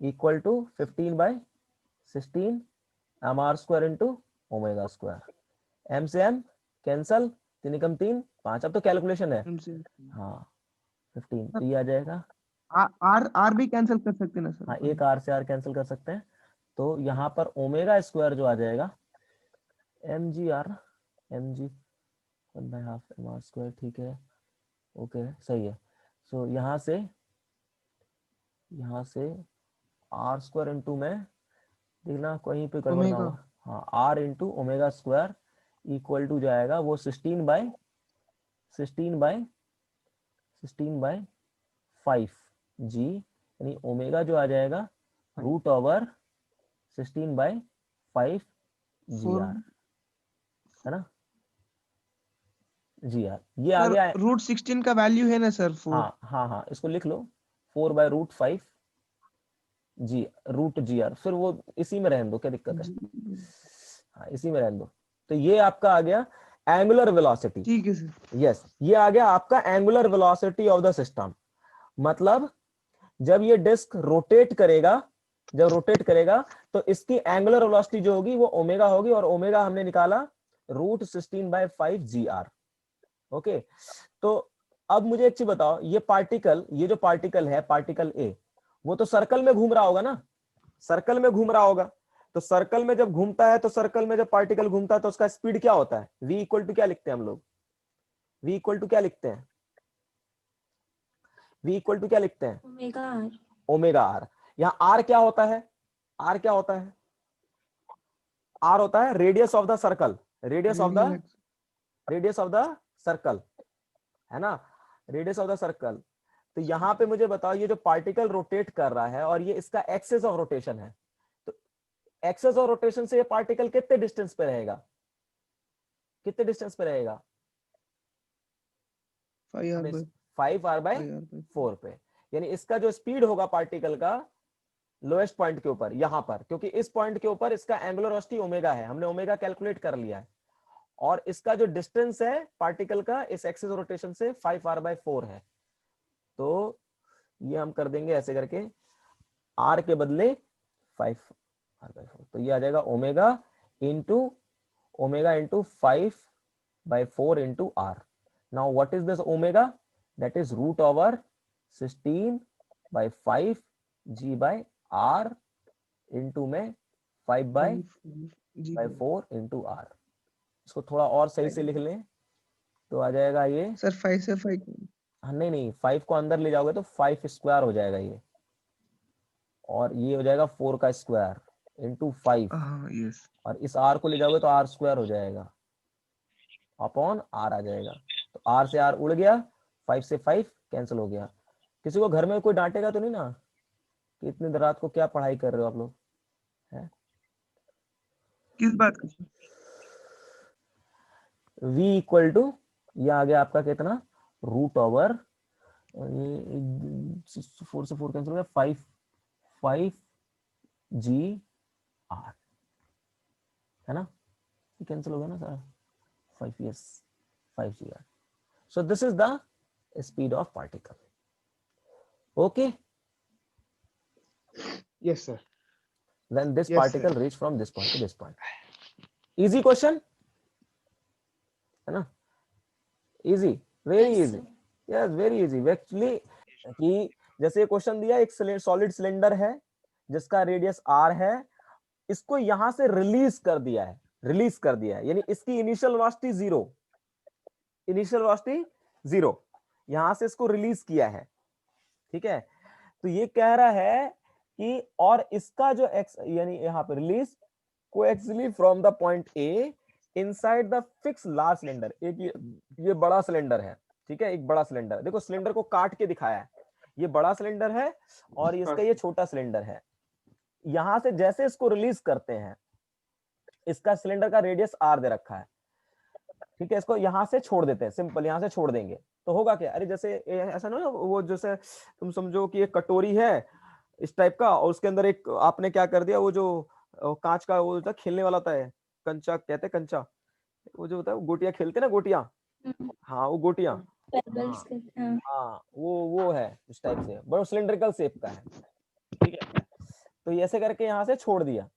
equal to 15/16 mr square into omega square. m से m कैंसल, 3 × 3 5, अब तो कैलकुलेशन है, हाँ 15, तो ये आ जाएगा, आर भी कैंसिल कर सकते हैं ना सर, हाँ एक r से r कैंसिल कर सकते हैं, तो यहाँ पर ओमेगा स्क्वायर जो आ जाएगा mgr mg 1/2 mr स्क्वायर, ठीक है, ओके सही है। सो यहाँ से r स्क्वायर इंटू में देखना कहीं पे गड़बड़ ना हो, हाँ r into omega square equal to जाएगा वो 16/5 g, यानी ओमेगा जो आ जाएगा √16/5 gr, है ना, जी यार ये आ गया, √16 का वैल्यू है ना सर 4। हाँ हाँ हाँ, इसको लिख लो 4/√5 जी √gr, फिर वो इसी में रहने दो, क्या दिक्कत है, हाँ इसी में रहने दो। तो ये आपका आ गया एंगुलर वेलोसिटी, ठीक है सर, यस ये आ गया आपका angular velocity of the system. मतलब जब ये डिस्क रोटेट करेगा, तो इसकी एंगुलर वेलोसिटी जो होगी वो ओमेगा होगी, और ओमेगा हमने निकाला √16/5 gr। ओके, तो अब मुझे एक चीज बताओ, ये जो पार्टिकल है, पार्टिकल ए, वो तो सर्कल में घूम रहा होगा ना, सर्कल में घूम रहा होगा, तो सर्कल में जब घूमता है, तो सर्कल में जब पार्टिकल घूमता है तो उसका स्पीड क्या होता है, v इक्वल टू क्या लिखते हैं हम लोग, v इक्वल टू क्या लिखते हैं, v इक्वल टू क्या लिखते हैं, ओमेगा आर। यहाँ आर क्या होता है, आर क्या होता है, आर होता है radius of the circle, radius of the circle, है ना, रेडियस ऑफ द सर्कल। तो यहाँ पे मुझे बताओ, ये जो पार्टिकल रोटेट कर रहा है और ये इसका एक्सिस ऑफ रोटेशन है, तो एक्सिस ऑफ रोटेशन से ये पार्टिकल कितने डिस्टेंस पे रहेगा, कितने डिस्टेंस पे रहेगा, 5r/4 पे, यानी इसका जो स्पीड होगा पार्टिकल का लोएस्ट पॉइंट के ऊपर यहां पर, क्योंकि इस पॉइंट के ऊपर इसका एंगुलर वेलोसिटी ओमेगा है, हमने ओमेगा कैलकुलेट कर लिया है, और इसका जो डिस्टेंस है पार्टिकल का इस एक्सिस रोटेशन से 5r/4 है। तो ये हम कर देंगे ऐसे करके, r के बदले 5r/4, तो ये आ जाएगा omega into 5/4 into r. Now what is this omega? That is root over 16/5 g by r into में 5/4 into r. इसको थोड़ा और सही से लिख लें तो आ जाएगा ये सर 5 से 5 नहीं 5 को अंदर ले जाओगे तो 5 स्क्वायर हो जाएगा ये, और ये हो जाएगा 4 का स्क्वायर इंटू 5, यस, और इस r को ले जाओगे तो r स्क्वायर हो जाएगा अपॉन r आ जाएगा। तो r से r उड़ गया, 5 से 5 कैंसिल हो गया। किसी को घर में कोई डांटेगा तो नहीं ना कि इतनी देर रात को क्या पढ़ाई कर रहे हो आप लोग, है? किस बात का? v इक्वल टू ये आ गया आपका कितना, रूट ओवर 4 से 4 कैंसिल हो गया, 5 g r, है ना, कैंसिल हो गया ना sir, 5 yes 5 g r. So this is the speed of particle. Okay, Yes sir. then this Yes, particle reached from this point to this point. Easy question, है ना, easy, very Yes, easy, yes very easy actually। कि जैसे question दिया, एक solid cylinder है जिसका radius r है, इसको यहां से रिलीज कर दिया है, यानी इसकी इनिशियल वेलोसिटी 0, यहां से इसको रिलीज किया है, ठीक है। तो ये कह रहा है कि और इसका जो x यानी यहां पे release coaxially from the point A inside the fix large cylinder, एक ये बड़ा सिलेंडर है, ठीक है, एक बड़ा सिलेंडर, देखो सिलेंडर को काट के दिखाया है, ये बड़ा सिलेंडर है और इसका ये छोटा सिलेंडर है। यहां से जैसे इसको रिलीज करते हैं, इसका सिलेंडर का रेडियस r दे रखा है, ठीक है, इसको यहां से छोड़ देते हैं, सिंपल यहां से छोड़ देंगे तो होगा क्या, अरे जैसे ऐसा ना, वो जैसे तुम समझो कि एक कटोरी है इस टाइप का, और उसके अंदर एक आपने क्या कर दिया, वो जो कांच का वो खेलने वाला होता है, कंचा कहते हैं, कंचा, वो जो होता है गोटियां खेलते हैं ना, गोटियां, हाँ वो गोटियां, Pebbles के, हाँ। हाँ वो है इस टाइप से, बड़ा सिलिंड्रिकल शेप का है, ठीक है। तो ये ऐसे करके यहाँ से छोड़ दिया,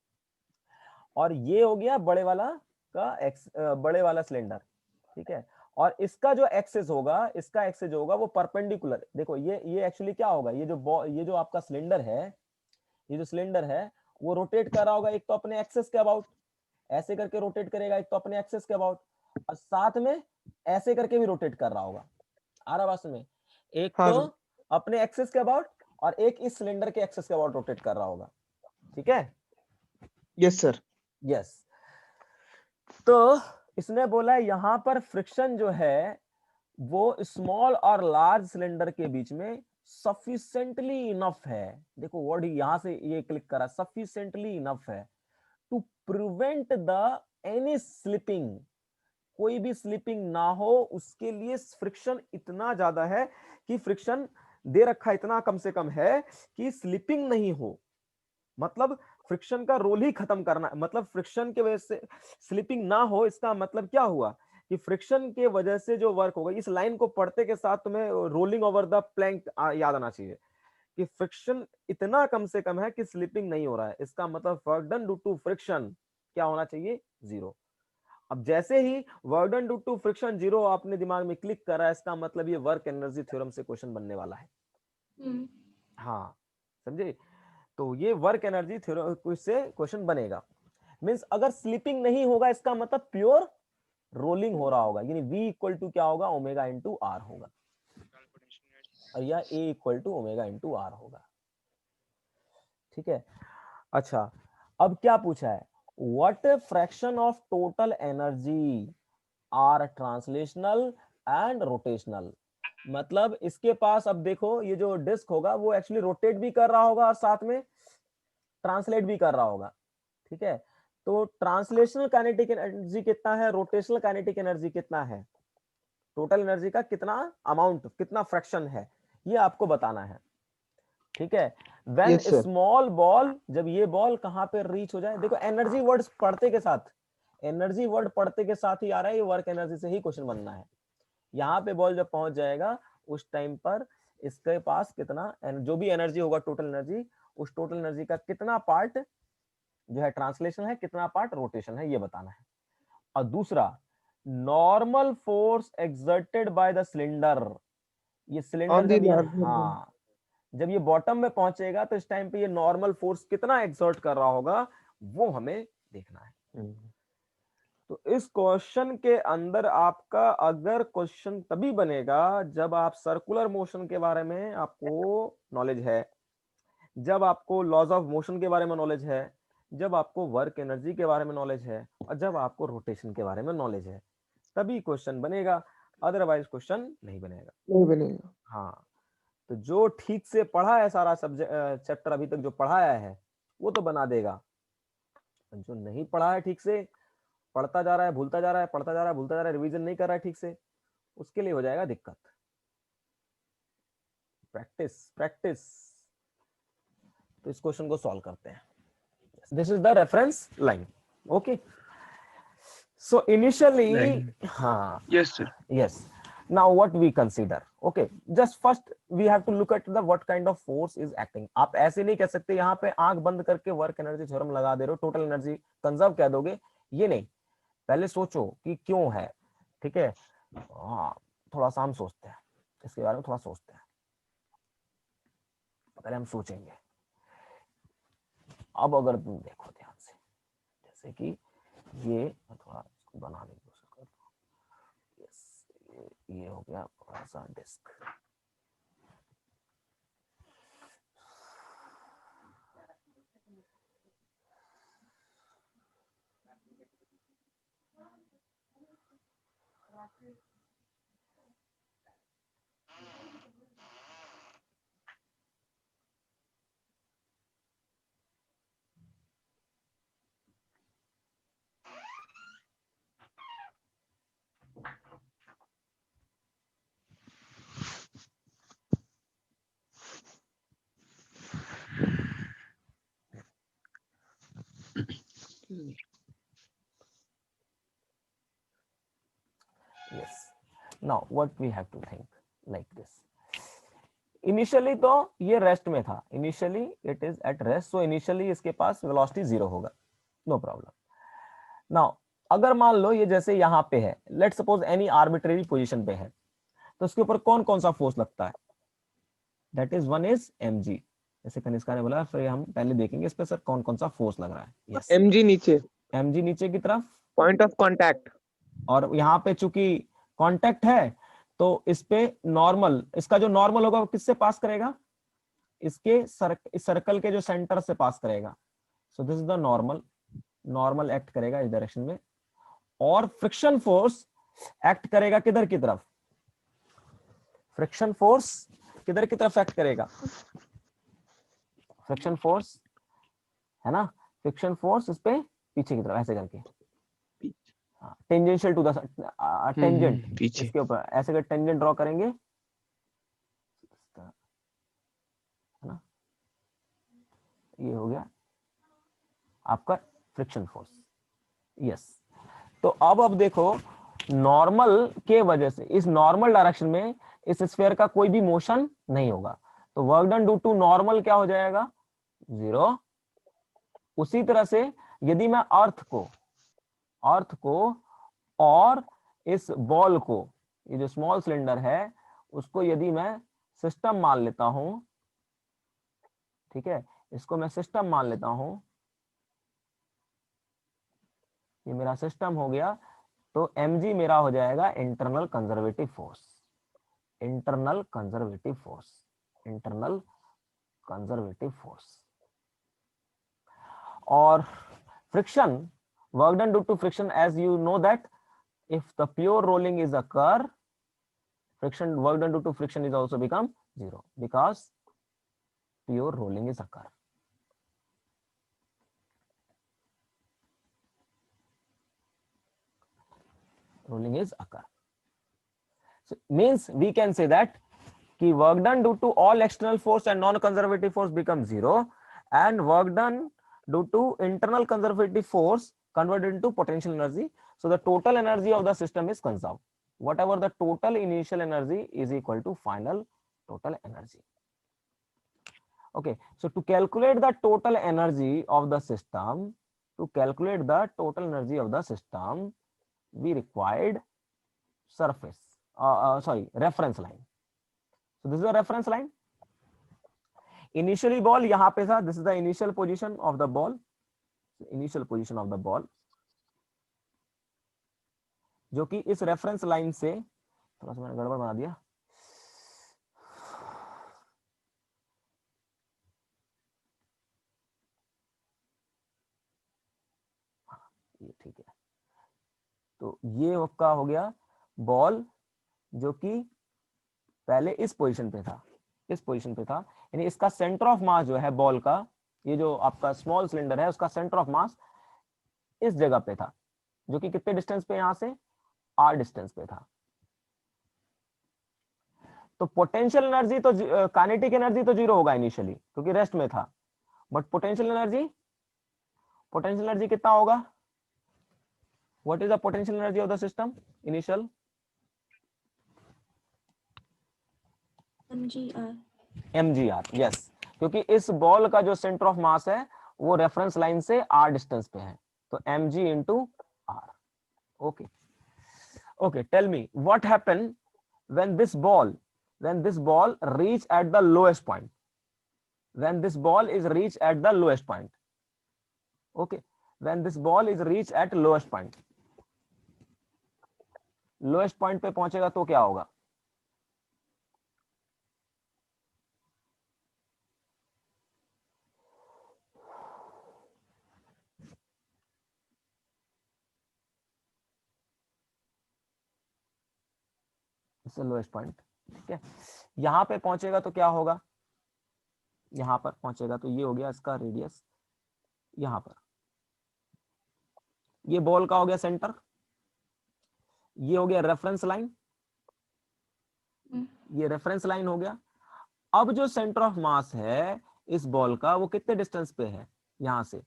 और ये हो गया बड़े वाला का बड़े वाला सिलेंडर, ठीक है। और इसका जो एक्सेस होगा, इसका एक्सेस होगा वो परपेंडिकुलर, देखो ये एक्चुअली क्या होगा, ये जो आपका सिलेंडर है, ये जो सिलेंडर है वो रोटेट कर रहा होगा, एक तो अपने एक्सेस के अबाउट ऐसे करके रोटेट करेगा, एक तो अपने एक्सेस के अबाउट, और साथ में ऐसे करके भी रोटेट कर रहा होगा, आ रहा बात में, एक हाँ तो सर। अपने एक्सेस के अबाउट और एक इस सिलेंडर के एक्सेस के अबाउट रोटेट कर रहा होगा, ठीक है। Yes sir. यस, तो इसने बोला यहां पर फ्रिक्शन जो है वो स्मॉल और लार्ज सिलेंडर के बीच में सफिशिएंटली इनफ है, देखो वर्ड यहां से ये क्लिक करा, सफिशिएंटली इनफ है to prevent the any slipping, कोई भी स्लिपिंग ना हो, उसके लिए फ्रिक्शन इतना ज्यादा है कि फ्रिक्शन दे रखा इतना कम से कम है कि स्लिपिंग नहीं हो, मतलब फ्रिक्शन का रोल ही खत्म करना, मतलब फ्रिक्शन के वजह से स्लिपिंग ना हो, इसका मतलब क्या हुआ कि फ्रिक्शन के वजह से जो वर्क होगा, इस लाइन को पढ़ते के साथ तुम्हें रोलिंग ओवर द प्लैंक याद आना चाहिए कि फ्रिक्शन इतना कम से कम है कि स्लिपिंग नहीं हो रहा है, इसका मतलब work done due to friction क्या होना चाहिए, 0। अब जैसे ही work done due to friction 0 आपने दिमाग में क्लिक करा, इसका मतलब ये वर्क एनर्जी थ्योरम से क्वेश्चन बनने वाला है, हाँ समझे। तो ये वर्क एनर्जी थ्योरम से क्वेश्चन बनेगा, मींस अगर स्लिपिंग नहीं होगा इसका मतलब प्योर रोलिंग हो रहा होगा, यानी v इक्वल टू क्या होगा, ओमेगा इंटू r होगा, और यह a equal to omega into r होगा, ठीक है। अच्छा, अब क्या पूछा है, what fraction of total energy are translational and rotational, मतलब इसके पास, अब देखो ये जो डिस्क होगा वो एक्चुअली रोटेट भी कर रहा होगा और साथ में ट्रांसलेट भी कर रहा होगा, ठीक है। तो ट्रांसलेशनल काइनेटिक एनर्जी कितना है, रोटेशनल काइनेटिक एनर्जी कितना है, टोटल एनर्जी का कितना अमाउंट, कितना फ्रैक्शन है, ये आपको बताना है। ठीक है, when Yes, sir. Small ball, जब ये बॉल कहां पे रीच हो जाए, देखो एनर्जी वर्ड पढ़ते के साथ, एनर्जी वर्ड पढ़ते के साथ ही आ रहा है, ये वर्क एनर्जी से ही क्वेश्चन बनना है। यहाँ पे बॉल जब पहुंच जाएगा उस टाइम पर इसके पास कितना, जो भी एनर्जी होगा टोटल एनर्जी, उस टोटल एनर्जी का कितना पार्ट जो है ट्रांसलेशन है, कितना पार्ट रोटेशन है, ये बताना है। और दूसरा, normal force exerted by the cylinder, ये सिलेंडर On the जब ये, larger one. हाँ जब ये बॉटम में पहुंचेगा तो इस टाइम पे ये नॉर्मल फोर्स कितना एक्सर्ट कर रहा होगा, वो हमें देखना है। तो इस क्वेश्चन के अंदर आपका अगर क्वेश्चन तभी बनेगा जब आप सर्कुलर मोशन के बारे में आपको नॉलेज है, जब आपको लॉज ऑफ मोशन के बारे में नॉलेज है, जब आपको वर्क एनर्जी के बारे में नॉलेज है, और जब आपको रोटेशन के बारे में नॉलेज है, तभी क्वेश्चन बनेगा, अदरवाइज क्वेश्चन नहीं बनेगा। नहीं बनेगा। हाँ, तो जो ठीक से पढ़ा है सारा सब्जेक्ट चैप्टर अभी तक जो पढ़ाया है वो तो बना देगा, जो नहीं पढ़ा है ठीक से, पढ़ता जा रहा है भूलता जा रहा है, पढ़ता जा रहा है भूलता जा रहा है, रिवीजन नहीं कर रहा है ठीक से, उसके लिए हो जाएगा दिक्कत। Practice practice. तो इस क्वेश्चन को सॉल्व करते हैं। This is the reference line. Okay, so initially, Line. हाँ Yes, sir. yes, now what we consider, okay, just first we have to look at the what kind of force is acting। आप ऐसे नहीं कह सकते यहाँ पे आंख बंद करके वर्क एनर्जी थ्योरम लगा दे रहे हो, टोटल एनर्जी कंजर्व कह दोगे, ये नहीं, पहले सोचो कि क्यों है। ठीक है, हाँ थोड़ा सा हम सोचते हैं इसके बारे में, थोड़ा सोचते हैं, पहले हम सोचेंगे। अब अगर तुम देखो ध्यान से, जैसे कि ये थोड़ा इसको बनाने की कोशिश करता हूँ, यस ये हो गया थोड़ा सा disc. Yes, now what we have to think like this, initially तो ये रेस्ट में था, initially it is at rest, so initially इसके पास वेलोसिटी 0 होगा, नो प्रॉब्लम। नाउ अगर मान लो ये जैसे यहाँ पे है, let suppose any arbitrary position पे है, तो इसके ऊपर कौन कौन सा फोर्स लगता है, that is one is mg, जैसे कनिष्का ने बोला, फिर हम पहले देखेंगे इस पे सर कौन कौन सा फोर्स लग रहा है। यस, mg नीचे, mg नीचे की तरफ, पॉइंट ऑफ कांटेक्ट, और यहाँ पे चूंकि कांटेक्ट है तो इस पे नॉर्मल, इसका जो नॉर्मल होगा वो किससे पास करेगा, इसके सर्कल के जो सेंटर से पास करेगा, so this is the normal, normal act करेगा इस डायरेक्शन में। और फ्रिक्शन फोर्स एक्ट करेगा किधर की तरफ, फ्रिक्शन फोर्स किधर की तरफ एक्ट करेगा, फ्रिक्शन फोर्स है ना, फ्रिक्शन फोर्स इस पे पीछे की तरफ ऐसे करके, टेंजेंशियल टू द टेंजेंट, पीछे, इसके ऊपर ऐसे कर टेंजेंट ड्रॉ करेंगे, है ना, ये हो गया आपका फ्रिक्शन फोर्स। यस, तो अब देखो, नॉर्मल के वजह से इस नॉर्मल डायरेक्शन में इस स्फीयर का कोई भी मोशन नहीं होगा, तो work done due to normal क्या हो जाएगा, 0। उसी तरह से यदि मैं अर्थ को और इस बॉल को, ये जो स्मॉल सिलेंडर है उसको यदि मैं सिस्टम मान लेता हूं, ठीक है, इसको मैं सिस्टम मान लेता हूं, ये मेरा सिस्टम हो गया, तो mg मेरा हो जाएगा internal conservative force, internal conservative force, internal conservative force. और friction, work done due to friction, as you know that if the pure rolling is occur, friction, work done due to friction is also become 0 because pure rolling is occur। rolling is occur। Means we can say that कि work done due to all external force and non conservative force become zero and work done due to internal conservative force converted into potential energy. So the total energy of the system is conserved. Whatever the total initial energy is equal to final total energy. Okay, so to calculate the total energy of the system, we required surface, reference line. So this is a reference line. Initially ball यहाँ पे था. This is the initial position of the ball. जो कि इस reference line से, थोड़ा सा मैंने गड़बड़ बना दिया, ये ठीक है. तो ये आपका हो गया बॉल जो कि पहले इस पोजीशन पे था, यानी इसका सेंटर ऑफ मास जो है बॉल का, ये जो आपका स्मॉल सिलेंडर है उसका सेंटर ऑफ मास इस जगह पे था, जो कि कितने डिस्टेंस पे, यहां से r डिस्टेंस पे था. तो पोटेंशियल एनर्जी तो, काइनेटिक एनर्जी तो जीरो होगा इनिशियली क्योंकि रेस्ट में था, बट पोटेंशियल एनर्जी कितना होगा? What is the potential energy of the system initial? mgr. Yes, क्योंकि इस बॉल का जो सेंटर ऑफ मास है वो रेफरेंस लाइन से r डिस्टेंस पे है, तो mg into r. Okay, tell me what happened when this ball reach at the lowest point. When this ball is reached at the lowest point. Okay, when this ball is reached at lowest point. Lowest point पे पहुंचेगा तो क्या होगा? Lowest point. ठीक है, यहां पे पहुंचेगा तो क्या होगा? यहां पर पहुंचेगा तो ये हो गया इसका रेडियस. यहां पर ये बॉल का हो गया सेंटर, ये हो गया रेफरेंस लाइन, ये रेफरेंस लाइन हो गया. अब जो सेंटर ऑफ मास है इस बॉल का वो कितने डिस्टेंस पे है? यहां से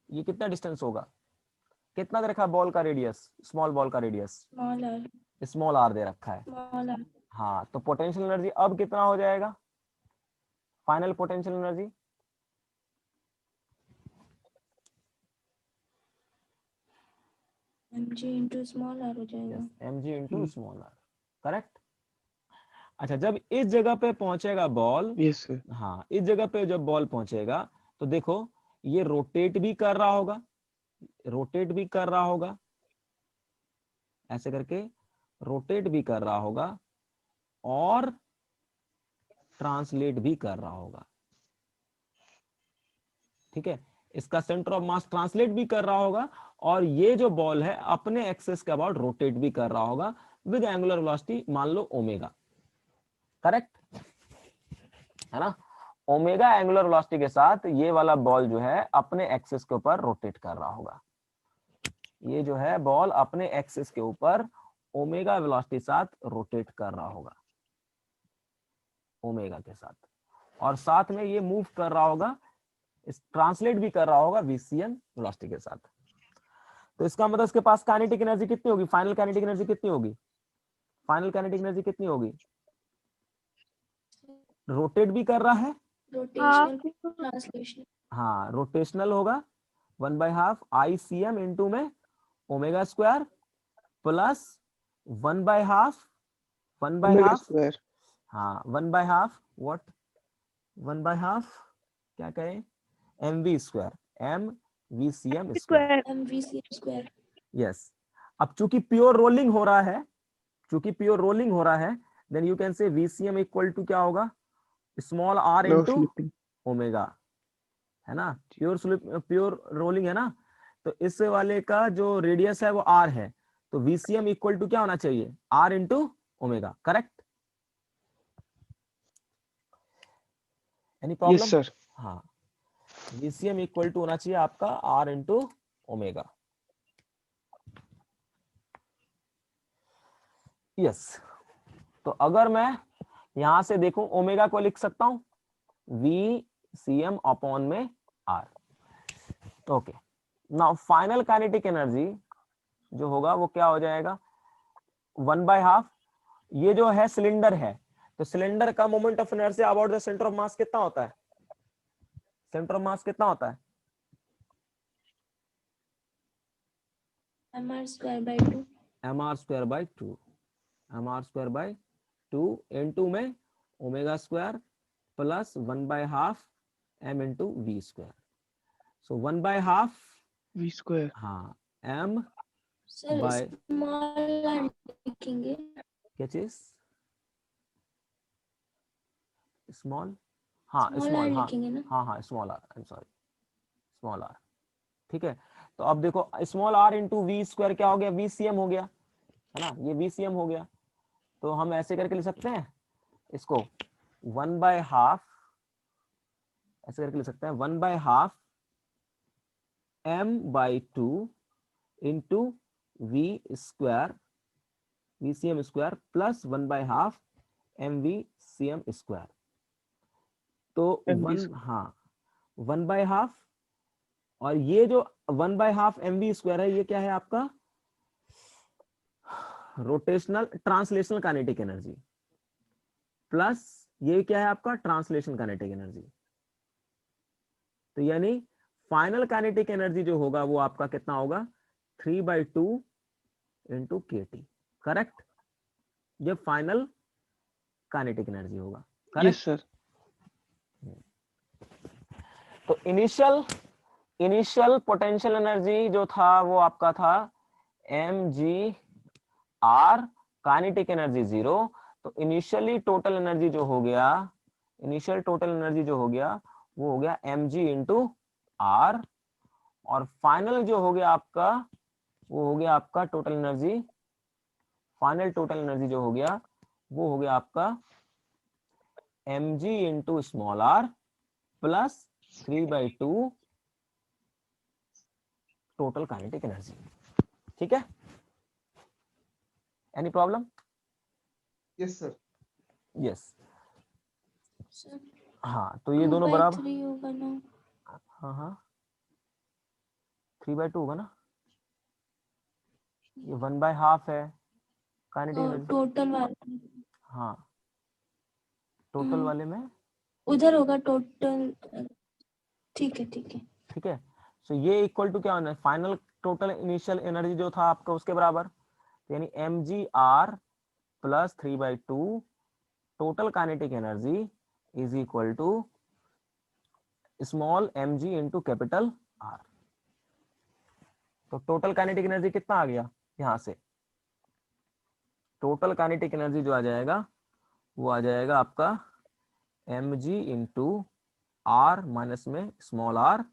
ये कितना डिस्टेंस होगा? कितना दे रखा है बॉल का रेडियस, स्मॉल बॉल का रेडियस? स्मॉल आर दे रखा है. हाँ, तो पोटेंशियल एनर्जी अब कितना हो जाएगा? Final potential energy mg into small r हो जाएगा. mg into small r. Correct. अच्छा, जब इस जगह पे पहुंचेगा बॉल, यस सर. हाँ, इस जगह पे जब बॉल पहुंचेगा तो देखो ये रोटेट भी कर रहा होगा, ऐसे करके रोटेट भी कर रहा होगा और ट्रांसलेट भी कर रहा होगा. ठीक है, इसका सेंटर ऑफ मास ट्रांसलेट भी कर रहा होगा और ये जो बॉल है अपने एक्सेस के अबाउट रोटेट भी कर रहा होगा विद एंगुलर वेलोसिटी, मान लो ओमेगा. करेक्ट है ना? ओमेगा एंगुलर वेलोसिटी के साथ ये वाला बॉल जो है अपने एक्सेस के ऊपर रोटेट कर रहा होगा. ये जो है बॉल अपने एक्सिस के ऊपर ओमेगा वेलोसिटी साथ रोटेट कर रहा होगा, ओमेगा के साथ, और साथ में ये मूव कर रहा होगा, इस ट्रांसलेट भी कर रहा होगा VCM वेलोसिटी के साथ. तो इसका मतलब इसके पास काइनेटिक एनर्जी कितनी होगी? फाइनल काइनेटिक एनर्जी कितनी होगी? रोटेट भी कर रहा है, ट्रांसलेशन. हाँ, रोटेशनल होगा 1/2 ICM इंटू में ओमेगा स्क्वायर प्लस 1/2 स्क्वायर. हाँ, 1/2 व्हाट, 1/2 क्या कहें, mv square, mvcm square. Yes. अब चूंकि प्योर रोलिंग हो रहा है, then you can say VCM equal to क्या होगा? स्मॉल r इंटू ओमेगा, है ना? प्योर रोलिंग है ना, तो इस वाले का जो रेडियस है वो r है, तो VCM इक्वल टू क्या होना चाहिए? r into omega. Correct? Any problem? Yes sir. हाँ, VCM इक्वल टू होना चाहिए आपका r इंटू ओमेगा. यस, तो अगर मैं यहां से देखूं ओमेगा को लिख सकता हूं VCm अपॉन में R। Okay, now final kinetic energy जो होगा वो क्या हो जाएगा, 1/2। ये जो है सिलेंडर है, तो सिलेंडर का moment of inertia about the centre of mass कितना होता है, सेंटर ऑफ मास कितना होता है, mr square by 2 mr² by 2 into में omega square plus 1/2 m into v square. So 1/2 V square. हाँ m sir by small r लिखेंगे, क्या चीज, स्मॉल, हाँ स्मॉल स्मॉल, r हाँ लिखेंगे ना। हाँ हाँ small r, I am sorry, small r. ठीक है, तो अब देखो small r into V square क्या हो गया, VCm हो गया, है ना, ये VCm हो गया। तो हम ऐसे करके लिख सकते हैं इसको 1/2, ऐसे करके लिख सकते हैं 1/2 m/2 into V square VCm square plus 1/2 MVCm square. तो MV हाँ 1/2, और ये जो 1/2 MV स्क्वायर है ये क्या है आपका, rotational translational kinetic energy, plus ये क्या है आपका ट्रांसलेशन काइनेटिक एनर्जी। तो यानी फाइनल काइनेटिक एनर्जी जो होगा वो आपका कितना होगा, 3/2 इंटू KT, करेक्ट। ये फाइनल काइनेटिक एनर्जी होगा, Yes, करेक्ट। sir. तो इनिशियल पोटेंशियल एनर्जी जो था वो आपका था mgr, काइनेटिक एनर्जी 0। तो इनिशियली टोटल एनर्जी जो हो गया, इनिशियल टोटल एनर्जी जो हो गया वो हो गया mg इंटू r, और फाइनल जो हो गया आपका वो हो गया आपका total energy, final total energy जो हो गया वो हो गया आपका mg into small r plus 3/2 total kinetic energy. ठीक है, any problem? Yes, sir. Yes, sir हाँ तो ये दोनों 2/3 बराबर, होगा ना। हाँ हाँ 3/2 होगा ना, ये 1/2 है काइनेटिक एनर्जी, टोटल वाला हाँ टोटल वाले में, उधर होगा टोटल। ठीक है ठीक है। ठीक है। सो ये इक्वल टू क्या होना है, फाइनल टोटल इनिशियल एनर्जी जो था आपका उसके बराबर, यानी mgr plus 3/2 total kinetic energy is equal to small mg into capital R। तो टोटल काइनेटिक एनर्जी कितना आ गया, यहां से टोटल काइनेटिक एनर्जी जो आ जाएगा वो आ जाएगा आपका mg इंटू R माइनस में स्मॉल r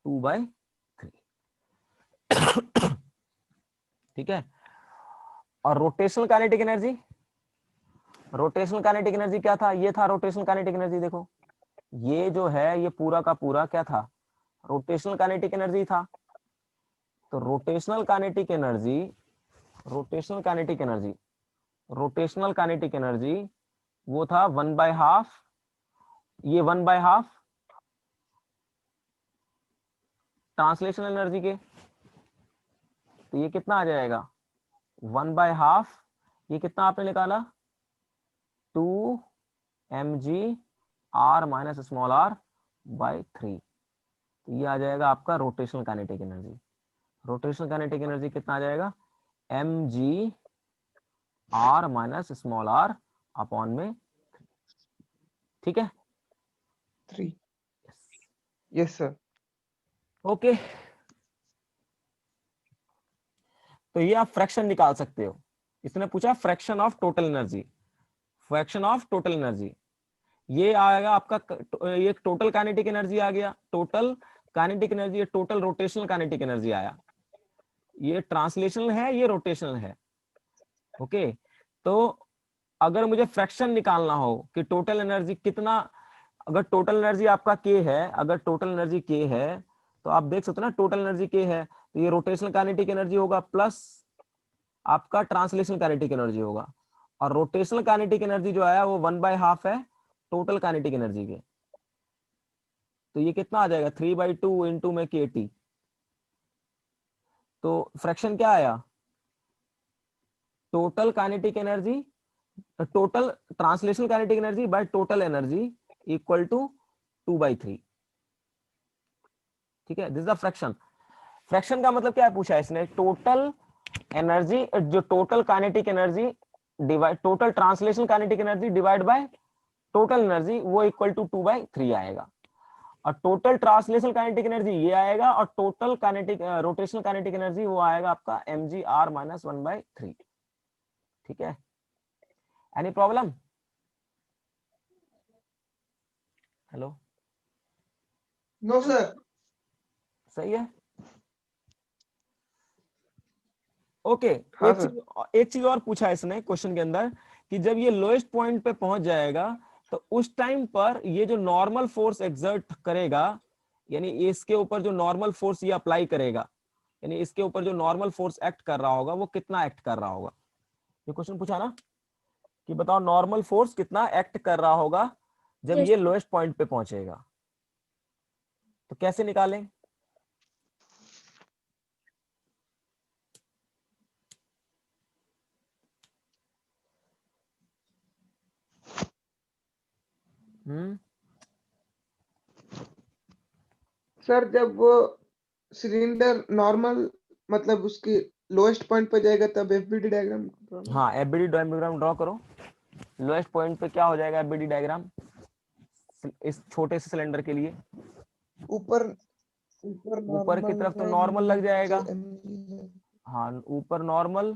2/3। ठीक है, और rotational kinetic energy, rotational kinetic energy क्या था, ये था रोटेशनल काइनेटिक एनर्जी। देखो ये जो है ये पूरा का पूरा क्या था, रोटेशनल काइनेटिक एनर्जी था। तो rotational kinetic energy, rotational kinetic energy, rotational kinetic energy वो था 1/2, ये 1/2 ट्रांसलेशनल एनर्जी के, तो ये कितना आ जाएगा 1/2, ये कितना आपने निकाला 2 mg r minus small r by 3। तो ये आ जाएगा आपका rotational kinetic energy. Rotational kinetic energy कितना आ जाएगा mg r minus small r upon में, ठीक है 3. Yes, sir. ओके। तो ये आप फ्रैक्शन निकाल सकते हो। इसने पूछा fraction of total energy, fraction of total energy ये आएगा आपका, ये टोटल काइनेटिक एनर्जी आ गया, टोटल काइनेटिक एनर्जी, ये टोटल रोटेशनल काइनेटिक एनर्जी आया, ये ट्रांसलेशनल है ये रोटेशनल है। ओके, तो अगर मुझे फ्रैक्शन निकालना हो कि टोटल एनर्जी कितना, अगर टोटल एनर्जी आपका के है, अगर टोटल एनर्जी के है तो आप देख सकते हो ना टोटल एनर्जी के है, तो ये रोटेशनल काइनेटिक एनर्जी होगा प्लस आपका ट्रांसलेशनल काइनेटिक एनर्जी होगा। और रोटेशनल काइनेटिक एनर्जी जो आया वो 1/2 है टोटल काइनेटिक एनर्जी के। तो ये कितना आ जाएगा 3/2 इंटू में KT। तो फ्रैक्शन क्या आया, total kinetic energy, total translational kinetic energy by total energy equal to 2/3। ठीक है, this is the fraction. Fraction का मतलब क्या है पूछा है इसने, टोटल एनर्जी, जो total kinetic energy divide total translational kinetic energy divide by total energy, वो इक्वल टू 2/3 आएगा। और टोटल ट्रांसलेशनल काइनेटिक एनर्जी ये आएगा, और total kinetic rotational kinetic energy वो आएगा आपका mgr - 1/3। ठीक है, any problem? Hello, no sir. सही है, ओके। हाँ एक चीज और पूछा है इसने क्वेश्चन के अंदर कि जब ये लोएस्ट पॉइंट पे पहुंच जाएगा तो उस टाइम पर ये जो नॉर्मल फोर्स एक्सर्ट करेगा, यानी इसके ऊपर जो नॉर्मल फोर्स ये अप्लाई करेगा, यानी इसके ऊपर जो नॉर्मल फोर्स एक्ट कर रहा होगा वो कितना एक्ट कर रहा होगा। ये क्वेश्चन पूछा ना कि बताओ नॉर्मल फोर्स कितना एक्ट कर रहा होगा जब Yes. ये लोएस्ट पॉइंट पे पहुंचेगा। तो कैसे निकालें? सर जब वो सिलेंडर नॉर्मल मतलब उसके लोएस्ट पॉइंट पर जाएगा तब एफबीडी डायग्राम। हाँ, एफबीडी डायग्राम ड्रॉ करो। लोएस्ट पॉइंट पे क्या हो जाएगा एफबीडी डायग्राम इस छोटे से सिलेंडर के लिए? ऊपर ऊपर की तरफ तो नॉर्मल लग जाएगा, हाँ ऊपर नॉर्मल,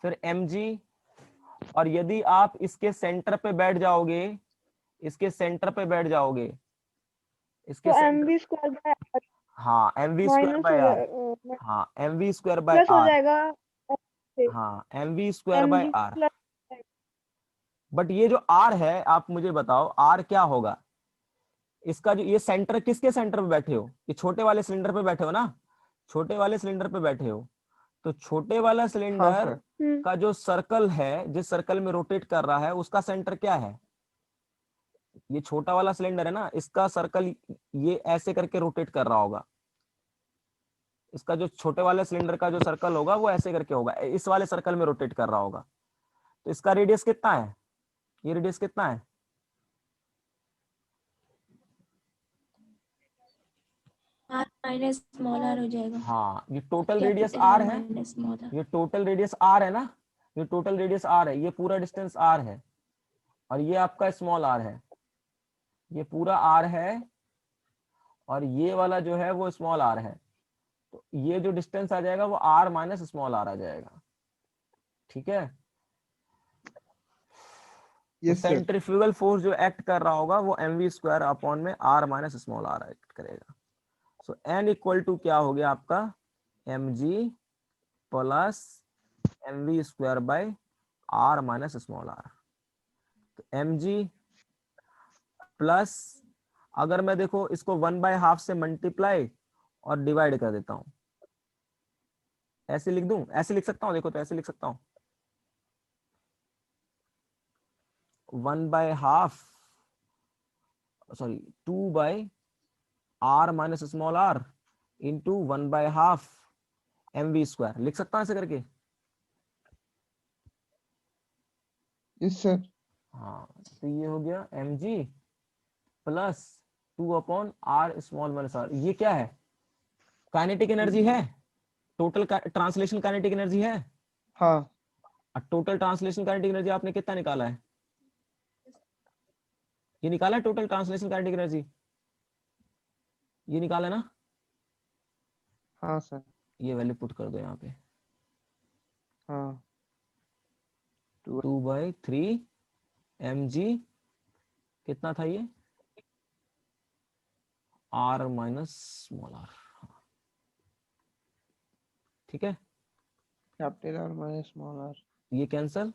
फिर mg, और यदि आप इसके सेंटर पे बैठ जाओगे, इसके सेंटर पे बैठ जाओगे, इसके तो सेंटर, mv स्क्वायर बाय हाँ mv स्क्वायर माइनस बाय हो आर, जाएगा, हाँ mv स्क्वायर बाय प्लस हो आर, जाएगा, हाँ mv square by mg r. Plus. But ये जो r है, आप मुझे बताओ r क्या होगा इसका, जो ये सेंटर किसके सेंटर पे बैठे हो, ये छोटे वाले सिलेंडर पे बैठे हो ना, छोटे वाले सिलेंडर पे बैठे हो, तो छोटे वाला हाँ सिलेंडर सर। का जो सर्कल है, जिस सर्कल में रोटेट कर रहा है उसका सेंटर क्या है? ये छोटा वाला सिलेंडर है ना, इसका सर्कल ये ऐसे करके रोटेट कर रहा होगा, इसका जो छोटे वाले सिलेंडर का जो सर्कल होगा वो ऐसे करके होगा, इस वाले सर्कल में रोटेट कर रहा होगा। तो इसका रेडियस कितना है, ये रेडियस कितना है? R माइनस स्मॉल r हो जाएगा। हाँ, ये total radius capital r R है, माइनस स्मॉल r। ये टोटल रेडियस r है ना, ये टोटल रेडियस r है, ये पूरा डिस्टेंस r है, और ये आपका स्मॉल r है, ये पूरा r है, और ये वाला जो है वो स्मॉल r है। तो ये जो डिस्टेंस आ जाएगा वो r माइनस स्मॉल r आ जाएगा। ठीक है, तो यस सर। सेंट्रीफ्यूगल फोर्स जो एक्ट कर रहा होगा वो mv स्क्वायर अपॉन में r minus small r act करेगा। सो n इक्वल टू क्या हो गया आपका mg plus mv square bye r minus small r। तो mg प्लस, अगर मैं देखो इसको 1/2 से मल्टीप्लाई और डिवाइड कर देता हूं, ऐसे लिख दूं, ऐसे लिख सकता हूं, देखो तो ऐसे लिख सकता हूं 1/2 sorry 2/r minus small r into 1/2 mv square, लिख सकता हूं ऐसे करके। Yes sir. हाँ, तो ये हो गया mg plus 2/r small minus r। ये क्या है, काइनेटिक एनर्जी है, टोटल ट्रांसलेशन काइनेटिक एनर्जी है। हाँ टोटल ट्रांसलेशन काइनेटिक एनर्जी आपने कितना निकाला है, ये निकाला है टोटल ट्रांसलेशन काइनेटिक एनर्जी, ये निकाला ना, हाँ सर। ये वैल्यू पुट कर दो यहाँ पे, हाँ 2/3 mg कितना था ये, r माइनस स्मॉल r। ठीक है, capital R minus small r. ये कैंसल,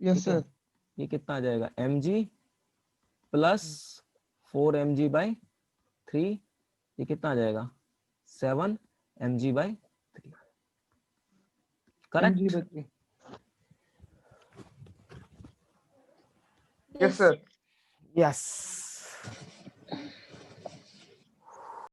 यस ठीक है, सर। ये कितना आ जाएगा mg प्लस 4mg/3, ये कितना आ जाएगा 7mg/3। Correct. mg/3। Yes sir. Yes